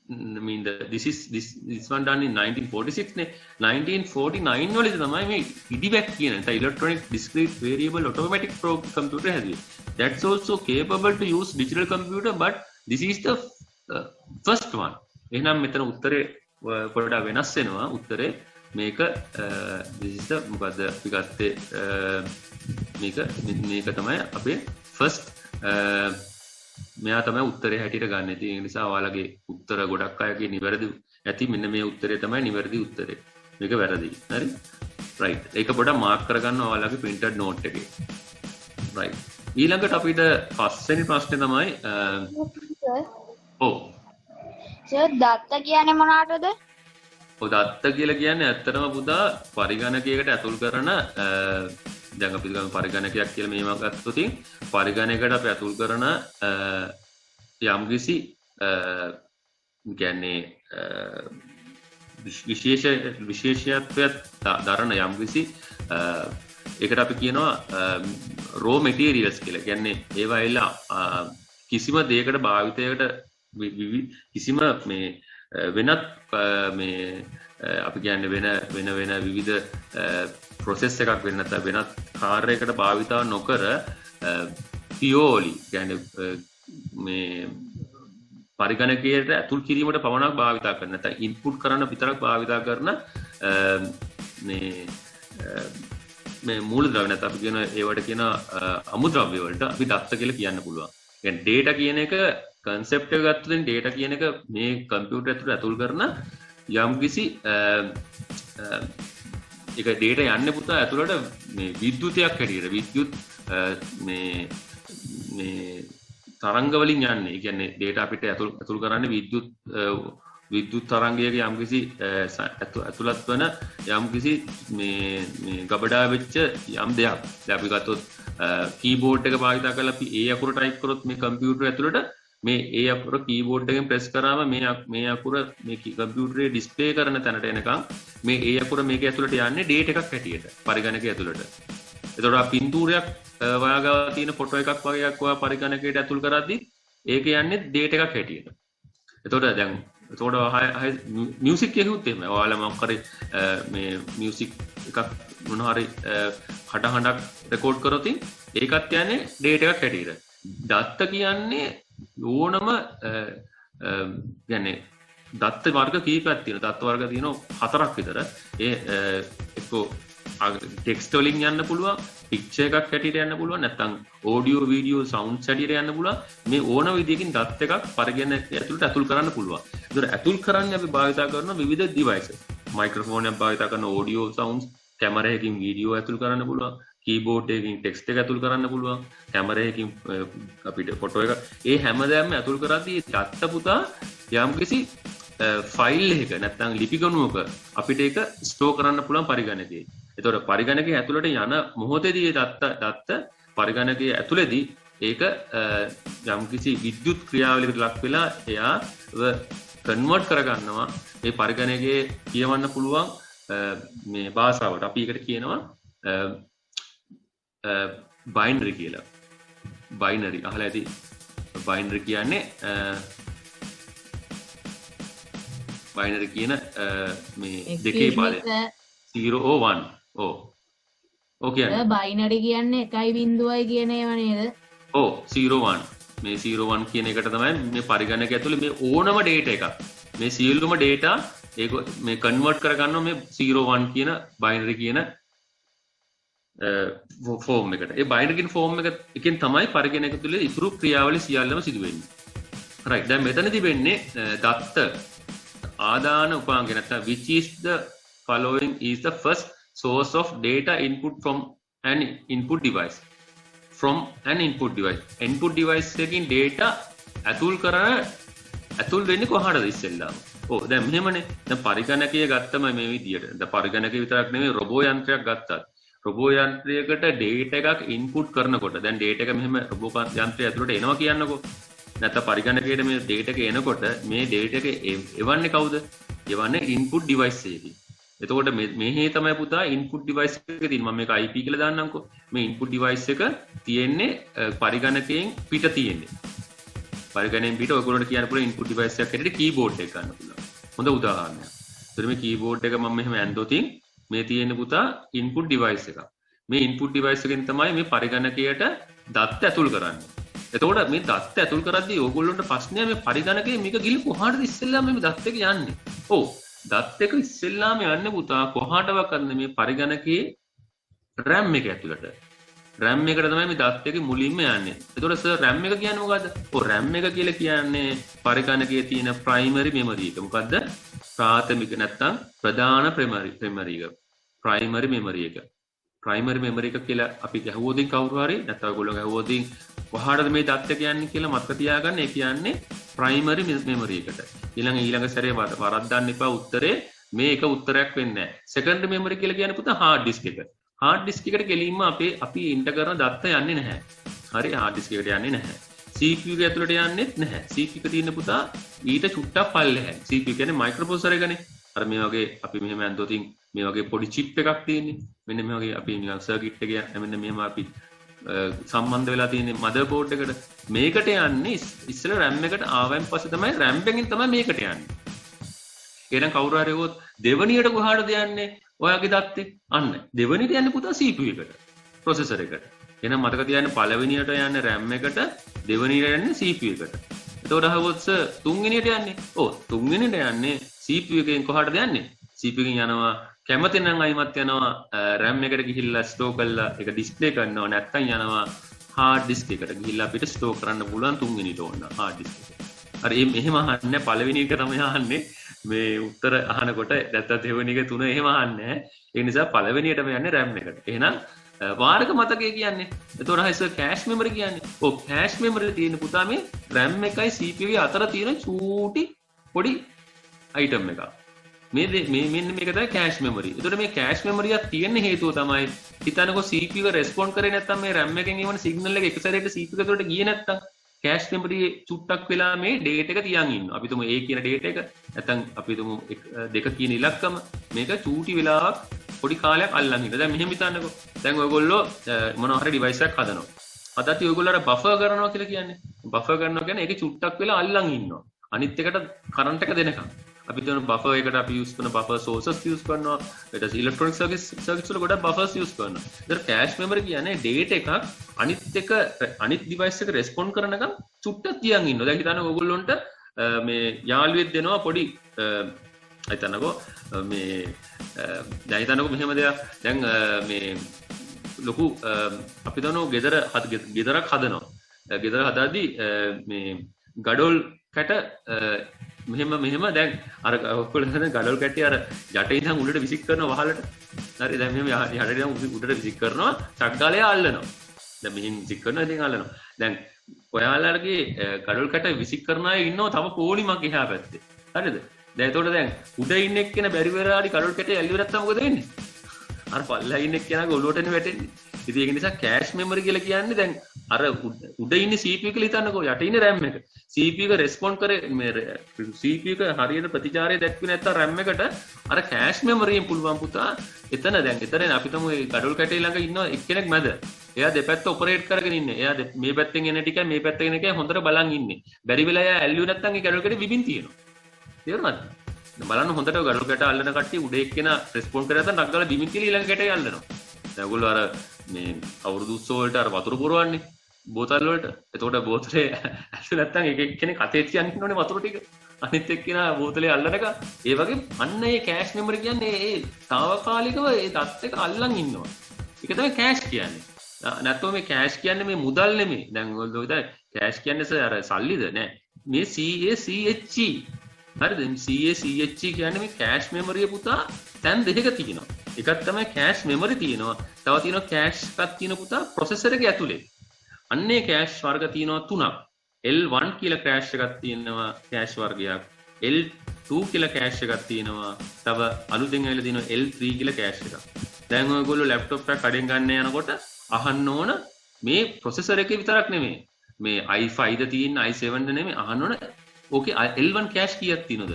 S1: I mean this one done in 1946 නේ 1949 වලදී තමයි මේ edivac කියන electronic discrete variable automatic computer හැදුවේ that's also capable to use digital computer but this is the first one එහෙනම් මෙතන උත්තරේ පොඩ්ඩක් වෙනස් වෙනවා උත්තරේ මේක this is the මොකද්ද අපි ගත්තේ මේක තමයි අපේ first මෙයා තමයි උත්තරේ හැටියට ගන්න. ඉතින් ඒ නිසා ඔයාලගේ උත්තර ගොඩක් අයගේ නිවැරදි ඇති මෙන්න මේ උත්තරේ තමයි නිවැරදි උත්තරේ. මේක වැරදි. හරි? right. ඒක පොඩ්ඩක් මාක් කරගන්න ඔයාලගේ printed note එකේ. right. ඊළඟට අපිට පස්වෙනි ප්‍රශ්නේ තමයි ඔව්.
S3: සර් දත්ත කියන්නේ මොනවටද?
S1: ඔව් දත්ත කියලා කියන්නේ ඇත්තටම පුතා පරිගණකයකට ඇතුල් කරන දැන් අපි ගමු පරිගණකයක් කියලා මේවා ගත්තොත් පරිගණකයකට අපි ඇතුල් කරන යම්කිසි කියන්නේ විශේෂත්වයක් දරන යම්කිසි ඒකට අපි කියනවා raw materials කියලා. කියන්නේ ඒවා එලා කිසිම දෙයකට භාවිතයකට කිසිම මේ වෙනත් මේ අපි කියන්නේ වෙන විවිධ process එකක් වෙන්න නැත්නම් වෙනත් කාර්යයකට භාවිතා නොකර purely කියන්නේ මේ පරිගණකයට ඇතුල් කිරීමට පමණක් භාවිතා කරන නැත්නම් input කරන්න විතරක් භාවිතා කරන මේ මූලද්‍රව්‍ය නැත්නම් අපි කියන ඒවට කියන අමුද්‍රව්‍ය වලට අපි දත්ත කියලා කියන්න පුළුවන්. කියන්නේ data කියන එක concept එක ගත්තොත් data කියන එක මේ computer ඇතුළට ඇතුල් කරන යම්කිසි ඒක data යන්නේ පුතා ඇතුළට මේ විද්‍යුතයක් හැටියට විද්‍යුත් මේ තරංග වලින් යන්නේ. ඒ කියන්නේ data අපිට ඇතුල් කරන්නේ විද්‍යුත් තරංගයක යම්කිසි ඇතුළත් වන යම්කිසි මේ ගබඩා වෙච්ච යම් දෙයක්. දැන් අපි ගත්තොත් කීබෝඩ් එක භාවිත කරලා අපි ඒ අකුර ටයිප් කරොත් මේ කම්පියුටර් ඇතුළට මේ ඒ අකුර කීබෝඩ් එකෙන් ප්‍රෙස් කරාම මේ අකුර මේ කම්පියුටරේ ඩිස්ප්ලේ කරන තැනට එනකම් මේ ඒ අකුර මේක ඇතුළට යන්නේ ඩේටා එකක් හැටියට පරිගණකය ඇතුළට. එතකොට පින්තූරයක් ඔයාගාව තියෙන ෆොටෝ එකක් වගේක් ඔයා පරිගණකයට ඇතුල් කරද්දී ඒක යන්නේ ඩේටා එකක් හැටියට. එතකොට දැන් එතකොට මියුසික් එකකුත් එහෙමයි. ඔයාලා මොකක් හරි මේ මියුසික් එකක් මොන හරි කටහඬක් රෙකෝඩ් කරොත් ඒකත් යන්නේ ඩේටා එකක් හැටියට. දත්ත කියන්නේ ඕනම يعني දත්ත වර්ග කීපයක් තියෙනවා. දත්ත වර්ග තියෙනවා 4ක් විතර. ඒ එක්කෝ ටෙක්ස්ට් වලින් යන්න පුළුවන්, පික්චර් එකක් හැටියට යන්න පුළුවන්, නැත්නම් ඔඩියෝ වීඩියෝ සවුන්ඩ්ස් හැටියට යන්න පුළුවන්. මේ ඕන විදියකින් දත් එකක් පරිගණකය ඇතුළට ඇතුල් කරන්න පුළුවන්. ඒතර ඇතුල් කරන්න අපි භාවිතා කරන විවිධ ඩිවයිස්. මයික්‍රොෆෝන් එකක් භාවිතා කරන ඔඩියෝ සවුන්ඩ්ස්, කැමරා එකකින් වීඩියෝ ඇතුල් කරන්න පුළුවන්, කීබෝඩ් එකකින් ටෙක්ස්ට් එක ඇතුල් කරන්න පුළුවන්, කැමරා එකකින් අපිට ෆොටෝ එක. ඒ හැමදේම ඇතුල් කරද්දී දත්ත පුතා යම්කිසි ෆයිල් එකක නැත්නම් ලිපි ගණුවක අපිට ඒක ස්ටෝර් කරන්න පුළුවන් පරිගණකයේ. එතකොට පරිගණකයේ ඇතුළට යන මොහොතේදී දත්ත පරිගණකයේ ඇතුළේදී ඒක යම්කිසි විද්‍යුත් ක්‍රියාවලියකට ලක් වෙලා එයාව කන්වර්ට් කරගන්නවා මේ පරිගණකයේ කියවන්න පුළුවන් මේ භාෂාවට. අපි ඒකට කියනවා බයිනරි කියලා. බයිනරි අහලා ඇති. බයිනරි කියන්නේ බයිනරි කියන මේ දෙකේ පාලය 0 or 1. ඔව් කියන්නේ
S4: බයිනරි කියන්නේ 1.0යි කියන ඒවා නේද?
S1: ඔව් 0 1. මේ 0 1 කියන එකට තමයි මේ පරිගණක ඇතුලේ මේ ඕනම data එකක් මේ සියලුම data ඒක මේ කන්වර්ට් කරගන්නවා මේ 0 1 කියන බයිනරි කියන ෆෝම් එකට. ඒ බයිනරි කියන ෆෝම් එකෙන් තමයි පරිගණක ඇතුලේ ඉතුරු ක්‍රියාවලිය සියල්ලම සිදු වෙන්නේ. රයිට්. දැන් මෙතනදී වෙන්නේ දත්ත ආදාන උපාංගය නැත්නම් which is the following is the first source of data input from an input device. From an input device. Input device එකකින් data ඇතුල් වෙන්නේ කොහාටද ඉස්සෙල්ලාම? ඔව් දැන් මෙහෙමනේ. දැන් පරිගණකය ගත්තම මේ විදියට. දැන් පරිගණකය විතරක් නෙමෙයි රොබෝ යන්ත්‍රයක් ගත්තත්. රොබෝ යන්ත්‍රයකට data එකක් input කරනකොට දැන් data එක මෙහෙම රොබෝ යන්ත්‍රය ඇතුළට එනවා කියන්නකෝ. නැත්නම් පරිගණකයට මේ data එක එනකොට මේ data එක එවන්නේ කවුද? එවන්නේ input device එකකින්. එතකොට මේ තමයි පුතා input device එක තියෙන්නේ. මම මේක IP කියලා දාන්නම්කෝ. මේ input device එක තියෙන්නේ පරිගණකයෙන් පිට තියෙන්නේ. පරිගණකයෙන් පිට ඔයගොල්ලන්ට කියන්න පුළුවන් input device එකක් හැටියට keyboard එක ගන්න පුළුවන්. හොඳ උදාහරණයක්. ඒතර මේ keyboard එක මම මෙහෙම ඇන්දොතින් මේ තියෙන්නේ පුතා input device එකක්. මේ input device එකෙන් තමයි මේ පරිගණකයට දත්ත ඇතුල් කරන්නේ. එතකොට මේ දත්ත ඇතුල් කරද්දී ඕගොල්ලන්ට ප්‍රශ්නය මේ පරිගණකයේ මේක ගිහින් කොහාටද ඉස්සෙල්ලාම මේ දත්ත එක යන්නේ? ඔව් දත්ත එක ඉස්සෙල්ලාම යන්නේ පුතා කොහාටවත් මේ පරිගණකයේ RAM එක ඇතුළට. RAM එකට තමයි මේ දත්ත එක මුලින්ම යන්නේ. එතකොට සර් RAM එක කියන්නේ මොකද්ද? ඔව් RAM එක කියලා කියන්නේ පරිගණකයේ තියෙන primary memory එක. මොකද්ද? ප්‍රාථමික නැත්තම් ප්‍රධාන memory එක. primary memory එක. primary memory එක කියලා අපි ගැහුවොතින් කවුරු හරි නැත්නම් ඔයගොල්ලෝ ගැහුවොතින් කොහාටද මේ දත්ත එක යන්නේ කියලා මතක තියාගන්න. ඒ කියන්නේ primary memory එකට. ඊළඟ සැරේ වරද්දන්න එපා උත්තරේ මේ එක උත්තරයක් වෙන්නේ නැහැ. secondary memory කියලා කියන්නේ පුතා hard disk එක. hard disk එකට ගෙලින්ම අපි ඉන්ටර් කරන දත්ත යන්නේ නැහැ. හරි hard disk එකට යන්නේ නැහැ. CPU එක ඇතුළට යන්නේත් නැහැ. CPU එක තියෙන පුතා ඊට චුට්ටක් පල්ලෙහායි. CPU කියන්නේ microprocessor එකනේ. අර මේ වගේ අපි මෙහෙම ඇන්දොතින් මේ වගේ පොඩි chip එකක් තියෙන්නේ. මෙන්න මේ වගේ අපි නිකන් circuit එක මෙන්න මෙහෙම අපි සම්බන්ධ වෙලා තියෙන motherboard එකට මේකට යන්නේ ඉස්සෙල්ලා RAM එකට ආවයින් පස්සේ තමයි RAM එකෙන් තමයි මේකට යන්නේ. එහෙනම් කවුරු හරි වොත් දෙවණියට කොහාටද යන්නේ? ඔයාගේ දත්තේ. අන්න දෙවණියට යන්නේ පුතා CPU එකට. processor එකට. එහෙනම් මතක තියාගන්න පළවෙනියට යන්නේ RAM එකට, දෙවණියට යන්නේ CPU එකට. එතකොට අහුවොත් තුන්වෙනියට යන්නේ. ඔව් තුන්වෙනියට යන්නේ CPU එකෙන් කොහාටද යන්නේ? CPU එකෙන් යනවා කැමති නම් අයිමත් යනවා RAM එකට ගිහිල්ලා ස්ටෝර් කරලා ඒක ඩිස්ප්ලේ කරනවා. නැත්නම් යනවා hard disk එකට ගිහිල්ලා අපිට ස්ටෝර් කරන්න පුළුවන් තුන්වෙනිට ඕන hard disk එක. හරි මෙහෙම අහන්නේ පළවෙනි එක තමයි අහන්නේ. මේ උත්තර අහනකොට නැත්නම් දෙවෙනි එක තුන එහෙම අහන්නේ. ඒ නිසා පළවෙනියටම යන්නේ RAM එකට. එහෙනම් වාරක මතකය කියන්නේ. එතකොට හයිස කෑෂ් මෙමරි කියන්නේ. ඔව් කෑෂ් මෙමරි තියෙන පුතා මේ RAM එකයි CPU අතර තියෙන චූටි පොඩි අයිටම් එකක්. මෙන්න මේක තමයි කෑෂ් මෙමරි. එතකොට මේ කෑෂ් මෙමරියක් තියෙන හේතුව තමයි හිතන්නකෝ CPU එක රෙස්පොන්ඩ් කරේ නැත්නම් මේ RAM එකෙන් එවන සිග්නල් එක එක සැරේට CPU එක ඇතුළට ගියේ නැත්නම් කෑෂ් මෙමරි චුට්ටක් වෙලා මේ ඩේටා එක තියන් ඉන්නවා. අපි තුමු A කියන ඩේටා එක නැත්නම් අපි තුමු 2 කියන ඉලක්කම මේක චූටි වෙලාවක් පොඩි කාලයක් අල්ලන් ඉන්න. දැන් මෙහෙම හිතන්නකෝ. දැන් ඔයගොල්ලෝ මොනවා හරි ඩිවයිස් එකක් හදනවා. අදත් ඔයගොල්ලෝ අර බෆර් කරනවා කියලා කියන්නේ. බෆර් කරනවා කියන්නේ ඒකේ චුට්ටක් වෙලා අල්ලන් ඉන්නවා. අනිත් එකට කරන්ට් එක දෙනකම්. අපි කියන බෆර් එකට අපි යූස් කරන බෆර් සෝසස් යූස් කරනවා. ඊට පස්සේ ඉලෙක්ට්‍රොනික සර්කිට්ස් වල ගොඩක් බෆර්ස් යූස් කරනවා. ඒතර කෑෂ් මෙමරි කියන්නේ ඩේටා එකක් අනිත් ඩිවයිස් එක රෙස්පොන්ඩ් කරනකම් චුට්ටක් තියන් ඉන්නවා. දැන් හිතන්න ඔයගොල්ලොන්ට මේ යාළුවෙක් දෙනවා පොඩි හිතන්නකෝ මේ දැන් හිතන්නකෝ මෙහෙම දෙයක්. දැන් මේ ලොකු අපි දන්නෝ ගෙදරක් හදනවා. ගෙදර හදාදී මේ ගඩොල් කැට මෙහෙම දැන් අර ඔක්කොල හදන ගඩොල් කැටි අර යටින් ඉඳන් උඩට විසික් කරනවා වහලට. හරි දැන් මෙහෙම යටින් ඉඳන් උඩට විසික් කරනවා චක්ගාලය අල්ලනවා. දැන් මෙහින් විසික් කරනවා ඉතින් අල්ලනවා. දැන් ඔයාලගේ ගඩොල් කැට විසික් කරන අය ඉන්නවා තව පොලිමක් එහා පැත්තේ. හරිද? දැන් එතකොට දැන් උඩ ඉන්න එක්කෙනා බැරි වෙලාවටි ගඩොල් කැටේ ඇල්ලුවේ නැත්තම් මොකද වෙන්නේ? අර පල්ලෙහා ඉන්න එක්කෙනාගේ ඔළුවටනේ වැටෙන්නේ. ඉතින් ඒක නිසා කෑෂ් මෙමරි කියලා කියන්නේ දැන් අර උඩ ඉන්නේ CPU කියලා හිතන්නකෝ යට ඉන්නේ RAM එක. CPU එක රෙස්පොන්ඩ් කරේ මේ CPU එක හරියට ප්‍රතිචාරය දැක්ුවේ නැත්තම් RAM එකට අර කෑෂ් මෙමරියෙන් පුළුවන් පුතා එතන අපි තමු මේ ගඩොල් කැටේ ළඟ ඉන්න එක්කෙනෙක් මැද. එයා දෙපැත්ත ඔපරේට් කරගෙන ඉන්නේ. එයා මේ පැත්තෙන් එන ටිකයි මේ පැත්තෙන් එන එකයි හොඳට බලන් ඉන්නේ. බැරි වෙලා එයා ඇල්ලුවේ නැත්තම් ඒ ගඩොල් කැටේ විබින් තියෙනවා. තේරුණාද? බලන්න හොඳට ගඩොල් කැට අල්ලන කට්ටිය උඩ එක්කෙනා රෙස්පොන්ඩ් කරලා නැත්නම් නගලා බිමින් කියලා ඊළඟ කැටේ අල්ලනවා. දැන් ඔයගොල්ලෝ අර මේ අවුරුදු උත්සව වලට අර වතුර පුරවන්නේ බෝතල් වලට. එතකොට බෝතලේ ඇල්ලුවේ නැත්නම් එක එක්කෙනෙක් අතේ තියන්න ඕනේ වතුර ටික. අනිත් එක්කෙනා බෝතලේ අල්ලනක ඒ වගේ අන්න ඒ කෑෂ් මෙමරි කියන්නේ ඒ తాවකාලිකව ඒ දත් එක අල්ලන් ඉන්නවා. ඒක තමයි කෑෂ් කියන්නේ. නැත්නම් මේ කෑෂ් කියන්නේ මේ මුදල් නෙමෙයි. දැන් ඔයගොල්ලෝ හිතයි කෑෂ් කියන්නේ අර සල්ලිද නෑ. මේ CACHE හරිද? CACHE කියන්නේ මේ කෑෂ් මෙමරිය පුතා තැන් දෙකක තියෙනවා. එකක් තමයි කෑෂ් මෙමරි තියෙනවා. තව තියෙනවා කෑෂ් එකක් තියෙන පුතා ප්‍රොසෙසර් එකේ ඇතුලේ. අන්නේ කෑෂ් වර්ග තියෙනවා තුනක්. L1 කියලා කෑෂ් එකක් තියෙනවා කෑෂ් වර්ගයක්. L2 කියලා කෑෂ් එකක් තියෙනවා. තව අලුතෙන් ඇවිල්ලා තියෙනවා L3 කියලා කෑෂ් එකක්. දැන් ඔයගොල්ලෝ ලැප්ටොප් එක කඩෙන් ගන්න යනකොට අහන්න ඕන මේ ප්‍රොසෙසර් එකේ විතරක් නෙමෙයි. මේ i5 ද තියෙන i7 ද නෙමෙයි අහන්න ඕන ඕකේ L1 කෑෂ් කීයක් තියෙනවද?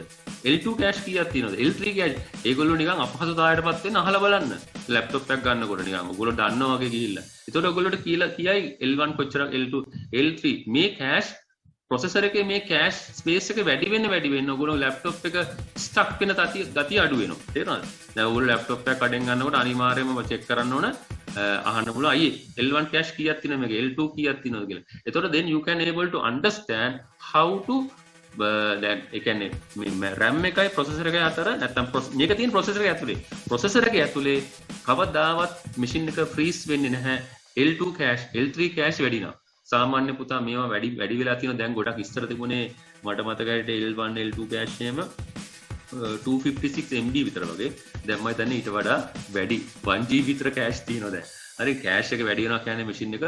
S1: L2 කෑෂ් කීයක් තියෙනවද? L3 cash. ඒගොල්ලෝ නිකන් අපහසුතාවයටපත් වෙන්න අහලා බලන්න. ලැප්ටොප් එකක් ගන්නකොට නිකන් ඔයගොල්ලෝ දන්නවා වගේ ගිහිල්ලා. ඒතකොට ඔයගොල්ලෝට කියලා කියයි L1 කොච්චරක් L2 L3 මේ කෑෂ් ප්‍රොසෙසර් එකේ මේ කෑෂ් ස්පේස් එක වැඩි වෙන්න ඔයගොල්ලෝ ලැප්ටොප් එක ස්ටක් වෙන ගතිය අඩු වෙනවා. තේරෙනවද? දැන් ඔයගොල්ලෝ ලැප්ටොප් එකක් කඩෙන් ගන්නකොට අනිවාර්යයෙන්ම චෙක් කරන්න ඕන අහන්න පුළුවන් අයියේ L1 කෑෂ් කීයක් තියෙනවද මේක L2 කීයක් තියෙනවද කියලා. ඒතකොට then you can able to understand how to දැන් ඒ කියන්නේ මේ RAM එකයි ප්‍රොසෙසර් එකයි අතර නැත්තම් මේක තියෙන ප්‍රොසෙසර් එක ඇතුලේ කවදාවත් මැෂින් එක ෆ්‍රීස් වෙන්නේ නැහැ. L2 කෑෂ් L3 කෑෂ් වැඩි නම් සාමාන්‍ය පුතා මේවා වැඩි වෙලා තියෙනවා. දැන් ගොඩක් ඉස්සර තිබුණේ මට මතකයි L1 L2 කෑෂ් එකම 256 MB විතර වගේ. දැන් මම හිතන්නේ ඊට වඩා වැඩි 1 GB විතර කෑෂ් තියෙනවා දැන්. හරි කෑෂ් එක වැඩි වෙනවා කියන්නේ මැෂින් එක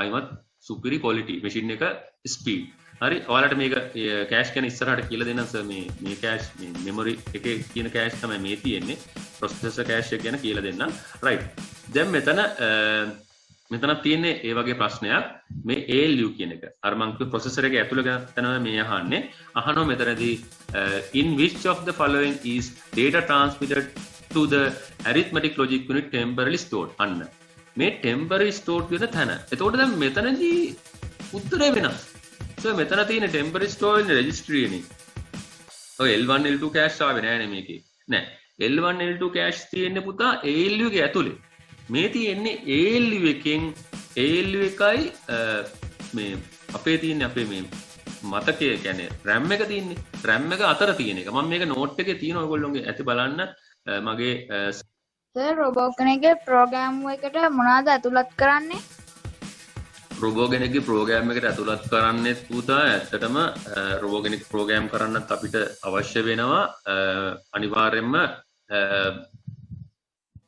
S1: අයිමත් සුපිරි ක්වොලිටි මැෂින් එක ස්පීඩ්. හරි ඔයාලට මේක කෑෂ් කියන ඉස්සරහට කියලා දෙන්නම් සර් මේ කෑෂ් මේ මෙමරි එකේ කියන කෑෂ් තමයි මේ තියෙන්නේ. ප්‍රොසෙසර් කෑෂ් එක ගැන කියලා දෙන්නම්. රයිට්. දැන් මෙතන තියෙන්නේ ඒ වගේ ප්‍රශ්නයක් මේ ALU කියන එක. අර මං කිව්ව ප්‍රොසෙසර් එකේ ඇතුළේ ගැන තමයි මේ අහන්නේ. අහනවා මෙතනදී in which of the following is data transmitted to the arithmetic logic unit temporarily stored. අන්න. මේ temporarily stored වෙන තැන. එතකොට දැන් මෙතනදී උත්තරේ වෙනස්. So මෙතන තියෙන temporary storage registry එකනේ. ඔය L1 L2 cache ආවේ නෑනේ මේකේ. නෑ. L1 L2 cache තියෙන්නේ පුතා ALU එකේ ඇතුලේ. මේ තියෙන්නේ ALU එකෙන් ALU එකයි මේ අපේ තියෙන්නේ අපේ මේ මතකය කියන්නේ RAM එක තියෙන්නේ. RAM එක අතර තියෙන එක. මම මේක note එකේ තියෙන ඔයගොල්ලෝගේ ඇති බලන්න මගේ
S3: සර් රොබෝට් කෙනෙක්ගේ ප්‍රෝග්‍රෑම් එකට මොනවද ඇතුළත් කරන්නේ?
S1: රොබෝ කෙනෙක්ගේ ප්‍රෝග්‍රෑම් එකට ඇතුළත් කරන්නේ පුතා ඇත්තටම රොබෝ කෙනෙක් ප්‍රෝග්‍රෑම් කරන්නත් අපිට අවශ්‍ය වෙනවා අනිවාර්යයෙන්ම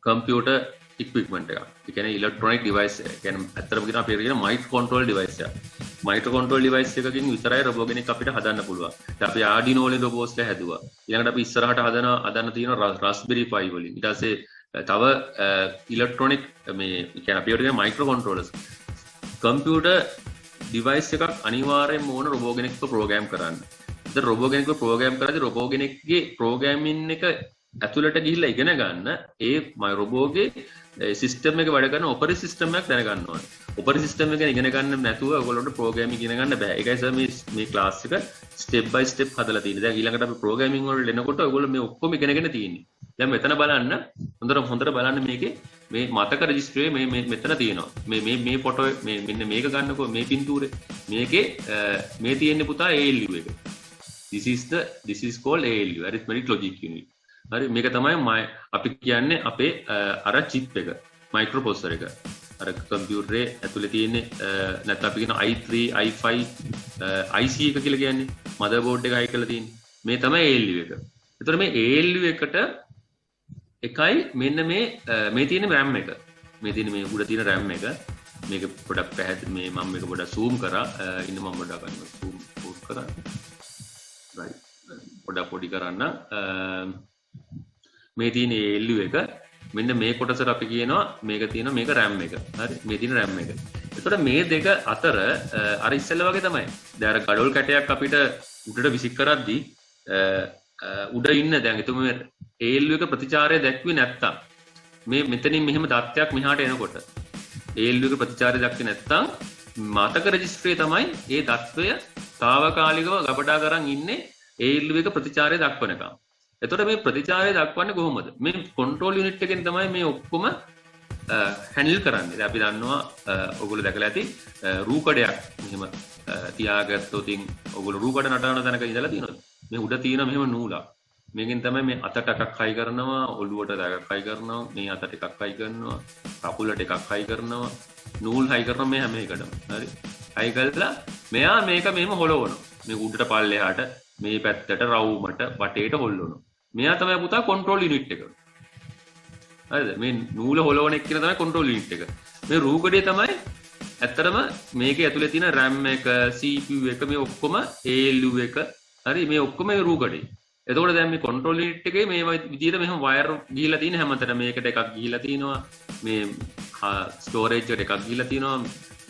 S1: කම්පියුටර් equipment එකක්. ඒ කියන්නේ electronic device එක. ඒ කියන්නේ ඇත්තටම කියන අපේ කියන micro control device එකක්. micro control device එකකින් විතරයි රොබෝ කෙනෙක් අපිට හදන්න පුළුවන්. ඉතින් අපි Arduino වලින් robots එක හැදුවා. ඊළඟට අපි ඉස්සරහට හදන්න තියෙන Raspberry Pi වලින්. ඊට පස්සේ තව electronic මේ කියන්නේ අපි කියන micro controllers කම්පියුටර් ඩිවයිස් එකක් අනිවාර්යයෙන්ම ඕන රොබෝ කෙනෙක්ව ප්‍රෝග්‍රෑම් කරන්න. ඉතින් රොබෝ කෙනෙක්ව ප්‍රෝග්‍රෑම් කරද්දී රොබෝ කෙනෙක්ගේ ප්‍රෝග්‍රෑමින් එක ඇතුළට ගිහිල්ලා ඉගෙන ගන්න ඒ රොබෝගේ සිස්ටම් එක වැඩ කරන ඔපරේටින් සිස්ටම් එකක් දැනගන්න ඕනේ. ඔපරේටින් සිස්ටම් එක ඉගෙන ගන්න නැතුව ඔයගොල්ලන්ට ප්‍රෝග්‍රෑමින් ඉගෙන ගන්න බෑ. ඒකයි සර් මේ ක්ලාස් එක ස්ටෙප් බයි ස්ටෙප් හදලා තියෙන්නේ. දැන් ඊළඟට අපි ප්‍රෝග්‍රෑමින් වලට එනකොට ඔයගොල්ලෝ මේ ඔක්කොම ඉගෙනගෙන තියෙන්නේ. දැන් මෙතන බලන්න හොඳට බලන්න මේකේ මේ මතක රෙජිස්ටරේ මේ මෙතන තියෙනවා. මේ ෆොටෝ මෙන්න මේක ගන්නකො මේ පින්තූරේ මේකේ මේ තියෙන්නේ පුතා ALU එක. This is called ALU, arithmetic logic unit. හරි මේක තමයි අපි කියන්නේ අපේ අර chip එක microprocessor එක. අර කම්පියුටරේ ඇතුලේ තියෙන්නේ නැත්නම් අපි කියන i3 i5 IC එක කියලා කියන්නේ motherboard එක හයි කරලා තියෙන්නේ. මේ තමයි ALU එක. ඒතර මේ ALU එකට එකයි මෙන්න මේ තියෙන RAM එක. මේ තියෙන මේ උඩ තියෙන RAM එක. මේක පොඩක් පැහැදිලි මේ මම මේක පොඩක් zoom කරා. ඉන්න මම පොඩක් ගන්න zoom කරා. right. පොඩක් පොඩි කරන්න. මේ තියෙන ALU එක මෙන්න මේ කොටසට අපි කියනවා මේක තියෙනවා මේක RAM එක. හරි මේ තියෙන RAM එක. එතකොට මේ දෙක අතර අර ඉස්සෙල්ලා වගේ තමයි. දැන් අර ගඩොල් කැටයක් අපිට උඩට විසික් කරද්දී උඩ ඉන්න දැන් එතුම ALU එක ප්‍රතිචාරය දැක්ුවේ නැත්තම් මේ මෙතනින් මෙහෙම දත්තයක් මෙහාට එනකොට ALU එක ප්‍රතිචාරය දැක්කේ නැත්තම් මතක රෙජිස්ටරේ තමයි ඒ தত্ত্বය తాවකාලිකව ගබඩා කරන් ඉන්නේ ALU එක ප්‍රතිචාරය දක්වනකම්. එතකොට මේ ප්‍රතිචාරය දක්වන්නේ කොහොමද? මේ කන්ට්‍රෝල් යුනිට් එකෙන් තමයි මේ ඔක්කොම හැන්ඩල් කරන්නේ. දැන් අපි දන්නවා ඔයගොල්ලෝ දැකලා ඇති රූකඩයක් මෙහෙම තියාගත්තොත් ඔයගොල්ලෝ රූකඩ නටන තැනක ඉඳලා තියෙනවා. මේ උඩ තියෙන මෙහෙම නූලක්. මේකෙන් තමයි මේ අතට එකක් හයි කරනවා, ඔළුවට එකක් හයි කරනවා, මේ අතට එකක් හයි කරනවා, කකුලට එකක් හයි කරනවා, නූල් හයි කරනවා මේ හැම එකටම. හරි. හයි කළා මෙයා මේක මෙහෙම හොලවනවා. මේ උඩට පල්ලෙහාට මේ පැත්තට රවුමට වටේට හොල්ලනවා. මෙයා තමයි පුතා කන්ට්‍රෝල් යුනිට් එක. හරිද? මේ නූල හොලවන එක කියන තමයි කන්ට්‍රෝල් යුනිට් එක. මේ රූකඩේ තමයි ඇත්තටම මේකේ ඇතුලේ තියෙන RAM එක, CPU එක මේ ඔක්කොම ALU එක. හරි මේ ඔක්කොම මේ රූකඩේ. එතකොට දැන් මේ කන්ට්‍රෝල් යුනිට් එකේ මේ විදිහට මෙහෙම වයර් ගිහිලා තියෙන හැමතැනම මේකට එකක් ගිහිලා තියෙනවා. මේ ස්ටෝරේජ් එකට එකක් ගිහිලා තියෙනවා.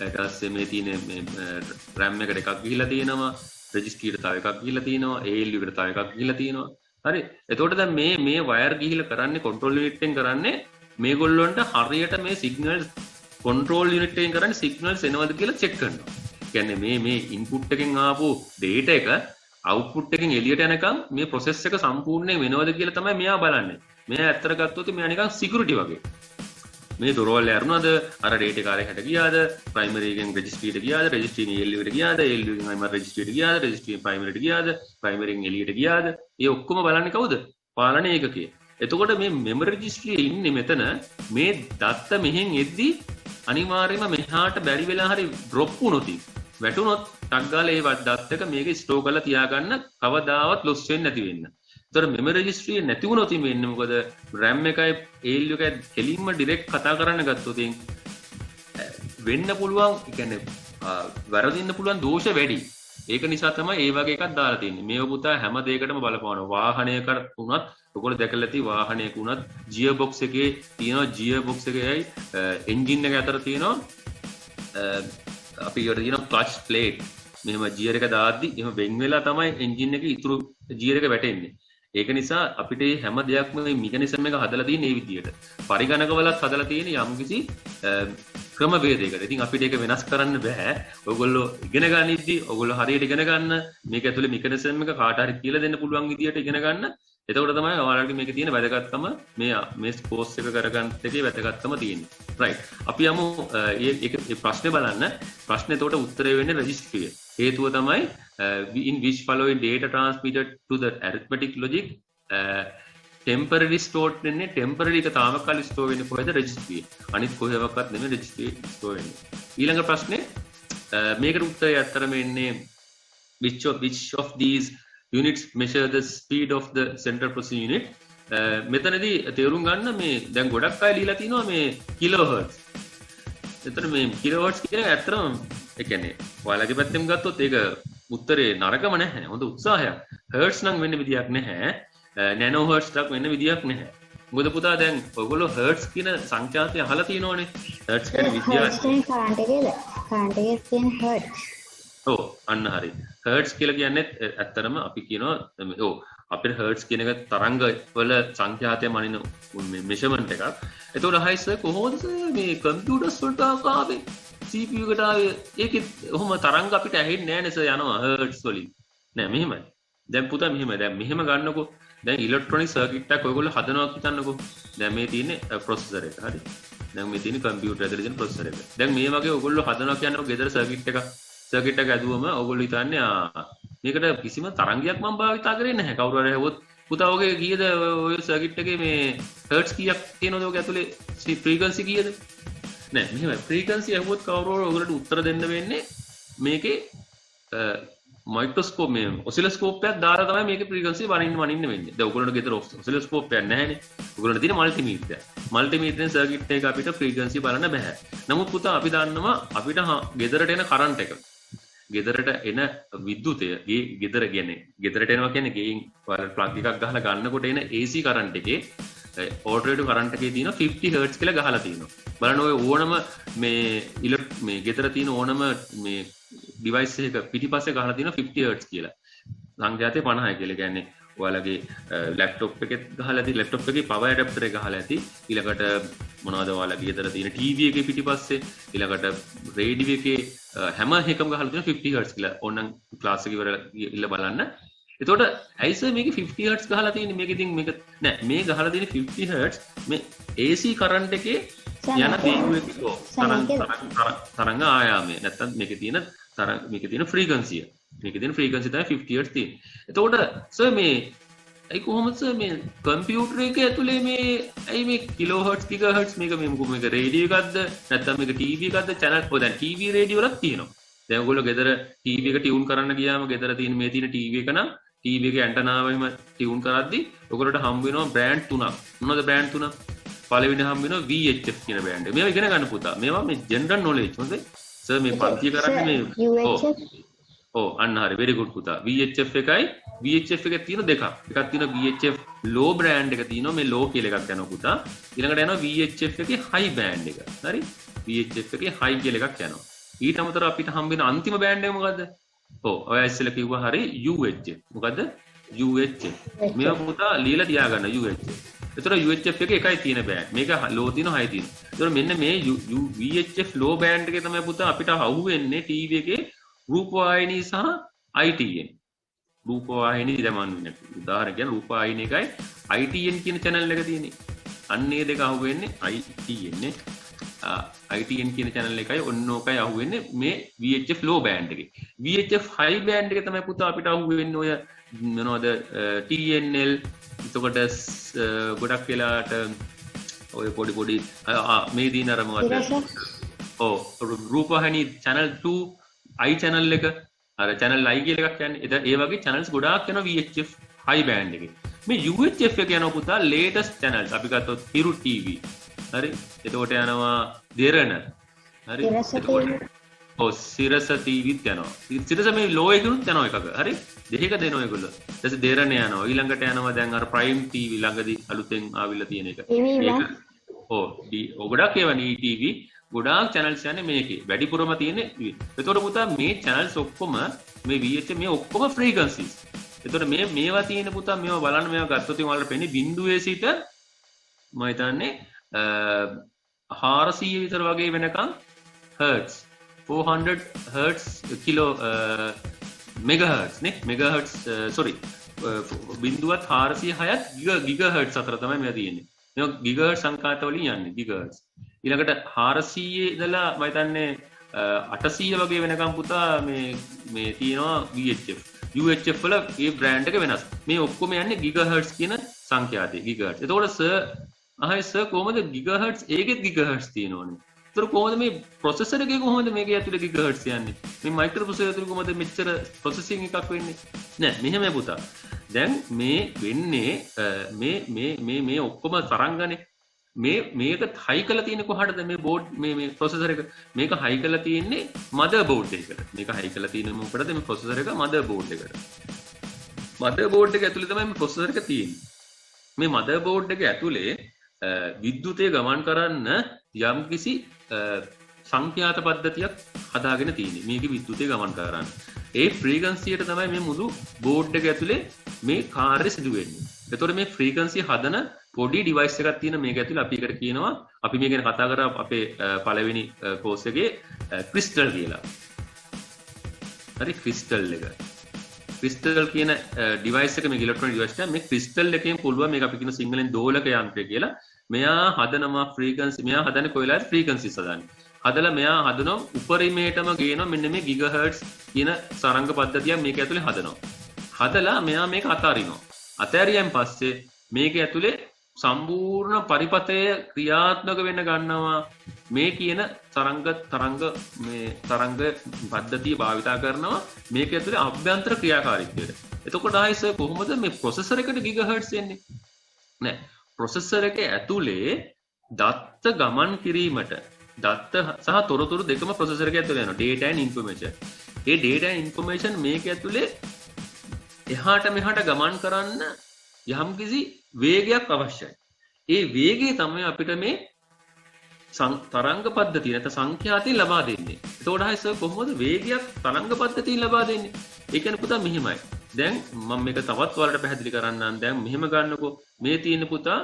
S1: ඊට පස්සේ මේ තියෙන මේ RAM එකට එකක් ගිහිලා තියෙනවා. රෙජිස්ටර් එකට තව එකක් ගිහිලා තියෙනවා. ALU එකට තව එකක් ගිහිලා තියෙනවා. හරි. එතකොට දැන් මේ වයර් ගිහිලා කරන්නේ කන්ට්‍රෝල් යුනිට් එකෙන් කරන්නේ මේගොල්ලන්ට හරියට මේ සිග්නල් කන්ට්‍රෝල් යුනිට් එකෙන් කරන්නේ සිග්නල්ස් එනවද කියලා චෙක් කරනවා. කියන්නේ මේ ඉන්පුට් එකෙන් ආපු data එක අවුට්පුට් එකෙන් එළියට යනකම් මේ process එක සම්පූර්ණයෙන් වෙනවද කියලා තමයි මෙයා බලන්නේ. මෙයා ඇත්තට ගත්තොත් මෙයා නිකන් security වගේ. මේ දොරවල් ඇරුණාද අර data එක කාලේ හැට ගියාද primary එකෙන් registry එකට ගියාද registry එකෙන් ALU එකට ගියාද ALU එකෙන් අයිමර registry එකට ගියාද registry එකෙන් primary එකට ගියාද primary එකෙන් එළියට ගියාද මේ ඔක්කොම බලන්නේ කවුද පාලන ඒකකයේ. එතකොට මේ memory registry ඉන්නේ මෙතන මේ දත්ත මෙහෙන් එද්දි අනිවාර්යයෙන්ම මෙහාට බැරි වෙලා හරි drop වුණොත් වැටුණොත් ටක් ගාලා ඒ දත් එක මේක ස්ටෝර් කරලා තියාගන්න කවදාවත් ලොස් වෙන්නේ නැති වෙන්න. ඒතර මෙමරි රෙජිස්ට්‍රි නැති වුණොත් වෙන්නේ මොකද RAM එකයි ALU එකයි කෙලින්ම ඩිරෙක්ට් කතා කරන්න ගත්තොත් වෙන්න පුළුවන් කියන්නේ වැරදින්න පුළුවන් දෝෂ වැඩි. ඒක නිසා තමයි ඒ වගේ එකක් දාලා තියෙන්නේ. මේව පුතා හැම දෙයකටම බලපානවා. වාහනයකට උනත් ඔයගොල්ලෝ දැකලා ඇති වාහනයක උනත් ගියර් බොක්ස් එකේ තියෙනවා ගියර් බොක්ස් එකේයි එන්ජින් එක අතර තියෙනවා අපි යට තියෙන ක්ලච් ප්ලේට්. මෙහෙම ගියර් එක දාද්දි එහෙම වෙන් වෙලා තමයි එන්ජින් එකේ ඉතුරු ගියර් එක වැටෙන්නේ. ඒක නිසා අපිට මේ හැම දෙයක්ම මේ මෙකනිසම් එක හදලා තියෙන මේ විදියට. පරිගණකවලත් හදලා තියෙන යම්කිසි ක්‍රමවේදයකට. ඉතින් අපිට ඒක වෙනස් කරන්න බෑ. ඔයගොල්ලෝ ඉගෙන ගනිද්දි ඔයගොල්ලෝ හරියට ඉගෙන ගන්න මේක ඇතුලේ මෙකනිසම් එක කාට හරි කියලා දෙන්න පුළුවන් විදියට ඉගෙන ගන්න. එතකොට තමයි ඔයාලට මේකේ තියෙන වැදගත්කම මේ කෝස් එක කරගන්න එකේ වැදගත්කම තියෙන්නේ. right. අපි යමු මේ ප්‍රශ්නේ බලන්න. ප්‍රශ්නේ එතකොට උත්තරේ වෙන්නේ රෙජිස්ට්‍රිය. හේතුව තමයි in which following data transmitted to the arithmetic logic temporarily stored වෙන්නේ temporary එක තාමකාලික store වෙන්නේ කොහෙද රෙජිස්ට්‍රියේ. අනිත් කොහෙවත් නෙමෙයි රෙජිස්ට්‍රියේ store වෙන්නේ. ඊළඟ ප්‍රශ්නේ මේකට උත්තරය ඇත්තටම එන්නේ which of these units measure the speed of the central processing unit. මෙතනදී තේරුම් ගන්න මේ දැන් ගොඩක් අය ලියලා තිනවා මේ කිලෝහර්ට්ස්. එතන මේ කිලෝහර්ට්ස් කියන එක ඇත්තටම ඒ කියන්නේ ඔයාලගේ පැත්තෙන් ගත්තොත් ඒක උත්තරේ නරකම නැහැ. හොඳ උත්සාහයක්. හර්ට්ස් නම් වෙන්න විදියක් නැහැ. නැනෝ හර්ට්ස් ටක් වෙන්න විදියක් නැහැ. මොකද පුතා දැන් ඔයගොල්ලෝ හර්ට්ස් කියන සංඛ්‍යාතය අහලා තියෙනවනේ. හර්ට්ස් කියන විද්‍යාව
S3: කරන්ට් එකේ තියෙන හර්ට්ස්.
S1: ඔව් අන්න හරි. හර්ට්ස් කියලා කියන්නේ ඇත්තටම අපි කියනවා ඔව් අපිට හර්ට්ස් කියන එක තරංග වල සංඛ්‍යාතය මනින මෙෂර්මන්ට් එකක්. එතකොට හයි සර් කොහොමද මේ කම්පියුටර්ස් වලට ආවේ CPU එකට ආවේ ඒකේ ඔහොම තරංග අපිට ඇහෙන්නේ නැහැ නේ සර් යනවා හර්ට්ස් වලින්. නෑ මෙහෙමයි. දැන් පුතා මෙහෙමයි. දැන් මෙහෙම ගන්නකො. දැන් ඉලෙක්ට්‍රොනික සර්කිට් එකක් ඔයගොල්ලෝ හදනවා හිතන්නකො. දැන් මේ තියෙන්නේ ප්‍රොසෙසර් එක. හරි. දැන් මේ තියෙන්නේ කම්පියුටර් ඇතුලේ තියෙන ප්‍රොසෙසර් එක. දැන් මේ වගේ ඔයගොල්ලෝ හදනවා කියන්නකො ගෙදර සර්කිට් එකක්. සර්කිට් එක ඇදුවම ඔයගොල්ලෝ හිතන්නේ මේකට කිසිම තරංගයක් මම භාවිතා කරේ නැහැ. කවුරු හරි හැවොත් පුතා ඔගේ කීයද ඔය සර්කිට් එකේ මේ හර්ට්ස් කීයක් තියෙනවද ඔගේ ඇතුලේ ෆ්‍රීකවන්සි කීයද? නෑ මෙහෙමයි. ෆ්‍රීකවන්සි ඇහුවොත් කවුරු හරි ඔයගොල්ලන්ට උත්තර දෙන්න වෙන්නේ මේකේ මයික්‍රොස්කෝප් මේ ඔසිලොස්කෝප් එකක් දාලා තමයි මේකේ ෆ්‍රීකවන්සි වනින්න වෙන්නේ. දැන් ඔයගොල්ලන්ට ගෙදර ඔසිලොස්කෝප් එකක් නැහැනේ. ඔයගොල්ලන්ට තියෙන මල්ටිමීටර්. මල්ටිමීටරෙන් සර්කිට් එක අපිට ෆ්‍රීකවන්සි බලන්න බෑ. නමුත් පුතා අපි දන්නවා අපිට ගෙදරට එන කරන්ට් එක. ගෙදරට එන විද්‍යුතය ගෙදර කියන්නේ ගෙදරට එනවා කියන්නේ ගෙයින් ප්ලග් එකක් ගහලා ගන්නකොට එන AC කරන්ට් එකේ ඕල්ටර්නේටිව් කරන්ට් එකේ තියෙන 50 හර්ට්ස් කියලා ගහලා තියෙනවා. බලන්න ඔය ඕනම මේ ගෙදර තියෙන ඕනම මේ ඩිවයිස් එකක පිටිපස්සේ ගහලා තියෙන 50 හර්ට්ස් කියලා. සංඛ්‍යාතය 50යි කියලා කියන්නේ ඔයාලගේ ලැප්ටොප් එකේ ගහලා ඇති ලැප්ටොප් එකේ පවර් ඇඩැප්ටර් එක ගහලා ඇති. ඊළඟට මොනවද ඔයාලගේ ගෙදර තියෙන ටීවී එකේ පිටිපස්සේ ඊළඟට රේඩියෝ එකේ හැම එකම ගහලා තියෙන 50 හර්ට්ස් කියලා. ඕනනම් ක්ලාස් එක ඉවරලා බලන්න. එතකොට ඇයි සර් මේකේ 50 හර්ට්ස් ගහලා තියෙන්නේ? මේක ඉතින් මේක නෑ මේ ගහලා තියෙන 50 හර්ට්ස් මේ AC කරන්ට් එකේ යන තරංග ආයාමය. නැත්තම් මේකේ තියෙන ෆ්‍රීකවන්සිය. මේකේ තියෙන ෆ්‍රීකවන්සි තමයි 50 හර්ට්ස් තියෙන්නේ. එතකොට සර් මේ ඒ කොහොමද සර් මේ කම්පියුටර් එකේ ඇතුලේ මේ ඇයි මේ කිලෝ හර්ට්ස් ගිගා හර්ට්ස් මේක මේක රේඩියෝ එකක්ද නැත්නම් මේක ටීවී එකක්ද channel ඔය දැන් ටීවී රේඩියෝ වලක් තියෙනවා. දැන් ඔයගොල්ලෝ ගෙදර ටීවී එක ටියුන් කරන්න ගියාම ගෙදර තියෙන මේ තියෙන ටීවී එක නම් ටීවී එකේ ඇන්ටනාව එහෙම ටියුන් කරද්දි ඔයගොල්ලෝට හම්බ වෙනවා බ්‍රෑන්ඩ් තුනක්. මොනවද බ්‍රෑන්ඩ් තුන? පළවෙනි හම්බ වෙනවා VHF කියන බ්‍රෑන්ඩ් එක. මේවා ඉගෙන ගන්න පුතා. මේවා මේ ජෙනරල් නොලෙජ් හොඳේ. සර් මේ පන්තිය කරන්නේ මේ ඔව් අන්න හරි very good පුතා. VHF එකයි VHF එකේ තියෙන දෙකක්. එකක් තියෙනවා VHF low brand එක තියෙනවා මේ low කියලා එකක් යනවා පුතා. ඊළඟට යනවා VHF එකේ high brand එක. හරි? VHF එකේ high කියලා එකක් යනවා. ඊට අමතරව අපිට හම්බ වෙන අන්තිම බෑන්ඩ් එක මොකද්ද? ඔව් ඔය ඉස්සෙල්ලා කිව්වා හරි UHF. මොකද්ද? UHF. මේවා පුතා ලියලා තියාගන්න UHF. ඒතර UHF එකේ එකයි තියෙන බෑන්ඩ්. මේක low තියෙනවා high තියෙනවා. ඒතර මෙන්න මේ VHF low band එකේ තමයි පුතා අපිට අහුවෙන්නේ TV එකේ රූපවාහිනී සහ ITN. රූපවාහිනී දැමන්නේ උදාහරණ කියන රූපවාහිනී එකයි ITN කියන channel එක තියෙන්නේ. අන්න ඒ දෙක අහුවෙන්නේ ITN නේ. ITN කියන channel එකයි ඔන්න ඕකයි අහුවෙන්නේ මේ VHF low band එකේ. VHF high band එක තමයි පුතා අපිට අහුවෙන්නේ ඔය මොනවද TNL එතකොට ගොඩක් වෙලාට ඔය පොඩි මේ දින අර මොකද ඔව් රූපවාහිනී channel 2 I channel එක අර channel I කියලා එකක් කියන්නේ. ඒ වගේ channels ගොඩාක් යනවා VHF high band එකේ. මේ UHF එක යනවා පුතා latest channels. අපි ගත්තොත් හිරු TV. හරි? එතකොට යනවා දෙරණ. හරි? එතකොට ඔව් සිරස TVත් යනවා. සිරස මේ low එකකුත් යනවා එකක. හරි? දෙහික දෙනවා ඒගොල්ලෝ. ඊට පස්සේ දෙරණ යනවා. ඊළඟට යනවා දැන් අර prime TV ළඟදී අලුතෙන් ආවිල්ලා තියෙන එක. ඔව් ගොඩක් ඒවා ETV ගොඩාක් channels යන්නේ මේකේ. වැඩිපුරම තියෙන්නේ. එතකොට පුතා මේ channels ඔක්කොම මේ VHF මේ ඔක්කොම frequencies. එතකොට මේවා තියෙන පුතා මේවා බලන්න මේවා ගත්තොත් ඔයාලට පෙන්නේ බිඳුවේ සිට මම හිතන්නේ 400 විතර වගේ වෙනකන් hertz 400 hertz කිලෝ megahertz නේ megahertz sorry බිඳුවත් 406ත් gigahertz අතර තමයි මේවා තියෙන්නේ. මේවා gigahertz සංඛ්‍යාත වලින් යන්නේ gigahertz. ඊළඟට 400 ඉඳලා මම හිතන්නේ 800 වගේ වෙනකම් පුතා මේ තියෙනවා VHF. UHF වල ඒ බ්‍රෑන්ඩ් එක වෙනස්. මේ ඔක්කොම යන්නේ gigahertz කියන සංඛ්‍යාතේ gigahertz. එතකොට සර් කොහොමද gigahertz ඒකෙත් gigahertz තියෙනවනේ. ඒතර කොහොමද මේ processor එකේ කොහොමද මේකේ ඇතුලේ gigahertz යන්නේ? මේ microprocessor ඇතුලේ කොහොමද මෙච්චර processing එකක් වෙන්නේ? නෑ මෙහෙම පුතා. දැන් මේ වෙන්නේ මේ ඔක්කොම තරංගනේ. මේක හයි කරලා තියෙන්නේ කොහටද මේ බෝඩ් මේ ප්‍රොසෙසර් එක මේක හයි කරලා තියෙන්නේ මදර් බෝඩ් එකකට මේක හයි කරලා තියෙන්නේ මොකටද මේ ප්‍රොසෙසර් එක මදර් බෝඩ් එකට මදර් බෝඩ් එක ඇතුලේ තමයි මේ ප්‍රොසෙසර් එක තියෙන්නේ මේ මදර් බෝඩ් එක ඇතුලේ විද්‍යුතය ගමන් කරන්න යම්කිසි සංඛ්‍යාත පද්ධතියක් හදාගෙන තියෙන්නේ මේකේ විද්‍යුතය ගමන් කරන්න ඒ ෆ්‍රීකන්සි එකට තමයි මේ මුළු බෝඩ් එක ඇතුලේ මේ කාර්ය සිදු වෙන්නේ. එතකොට මේ ෆ්‍රීකන්සි හදන පොඩි ඩිවයිස් එකක් තියෙන මේක ඇතුලේ අපි එකට කියනවා අපි මේ ගැන කතා කරා අපේ පළවෙනි කෝස් එකේ ක්‍රිස්ටල් කියලා. හරි ක්‍රිස්ටල් එක. ක්‍රිස්ටල් කියන ඩිවයිස් එක මේ ඉලෙක්ට්‍රොනික ඩිවයිස් එක මේ ක්‍රිස්ටල් එකෙන් පුළුවන් මේක අපි කියන සිංහලෙන් දෝලක යන්ත්‍රය කියලා. මෙයා හදනවා ෆ්‍රීකන්සි මෙයා හදන්නේ කොයිලාද ෆ්‍රීකන්සිස් හදන්නේ. හදලා මෙයා හදනවා උපරිමයටම ගේනවා මෙන්න මේ ගිගහර්ට්ස් කියන සරංග පද්ධතියක් මේක ඇතුලේ හදනවා. හදලා මෙයා මේක අතාරිනවා. අතාරියන් පස්සේ මේක ඇතුලේ සම්පූර්ණ පරිපතය ක්‍රියාත්මක වෙන්න ගන්නවා මේ කියන තරංග පද්ධතිය භාවිතා කරනවා මේක ඇතුලේ අභ්‍යන්තර ක්‍රියාකාරීත්වයට. එතකොට ආයිස කොහොමද මේ ප්‍රොසෙසර් එකට ගිගහර්ට්ස් එන්නේ? නෑ ප්‍රොසෙසර් එක ඇතුලේ දත්ත ගමන් කිරීමට දත්ත සහ තොරතුරු දෙකම ප්‍රොසෙසර් එක ඇතුලේ යනවා data and information. A data and information මේක ඇතුලේ එහාට මෙහාට ගමන් කරන්න යම්කිසි වේගයක් අවශ්‍යයි. ඒ වේගය තමයි අපිට මේ තරංග පද්ධතිය නැත්නම් සංඛ්‍යාතිය ලබා දෙන්නේ. එතකොට ආයෙත් කොහොමද වේගයක් තරංග පද්ධතිය ලබා දෙන්නේ? ඒ කියන්නේ පුතා මෙහිමයි. දැන් මම මේක තවත් වලට පැහැදිලි කරන්නම්. දැන් මෙහෙම ගන්නකො මේ තියෙන පුතා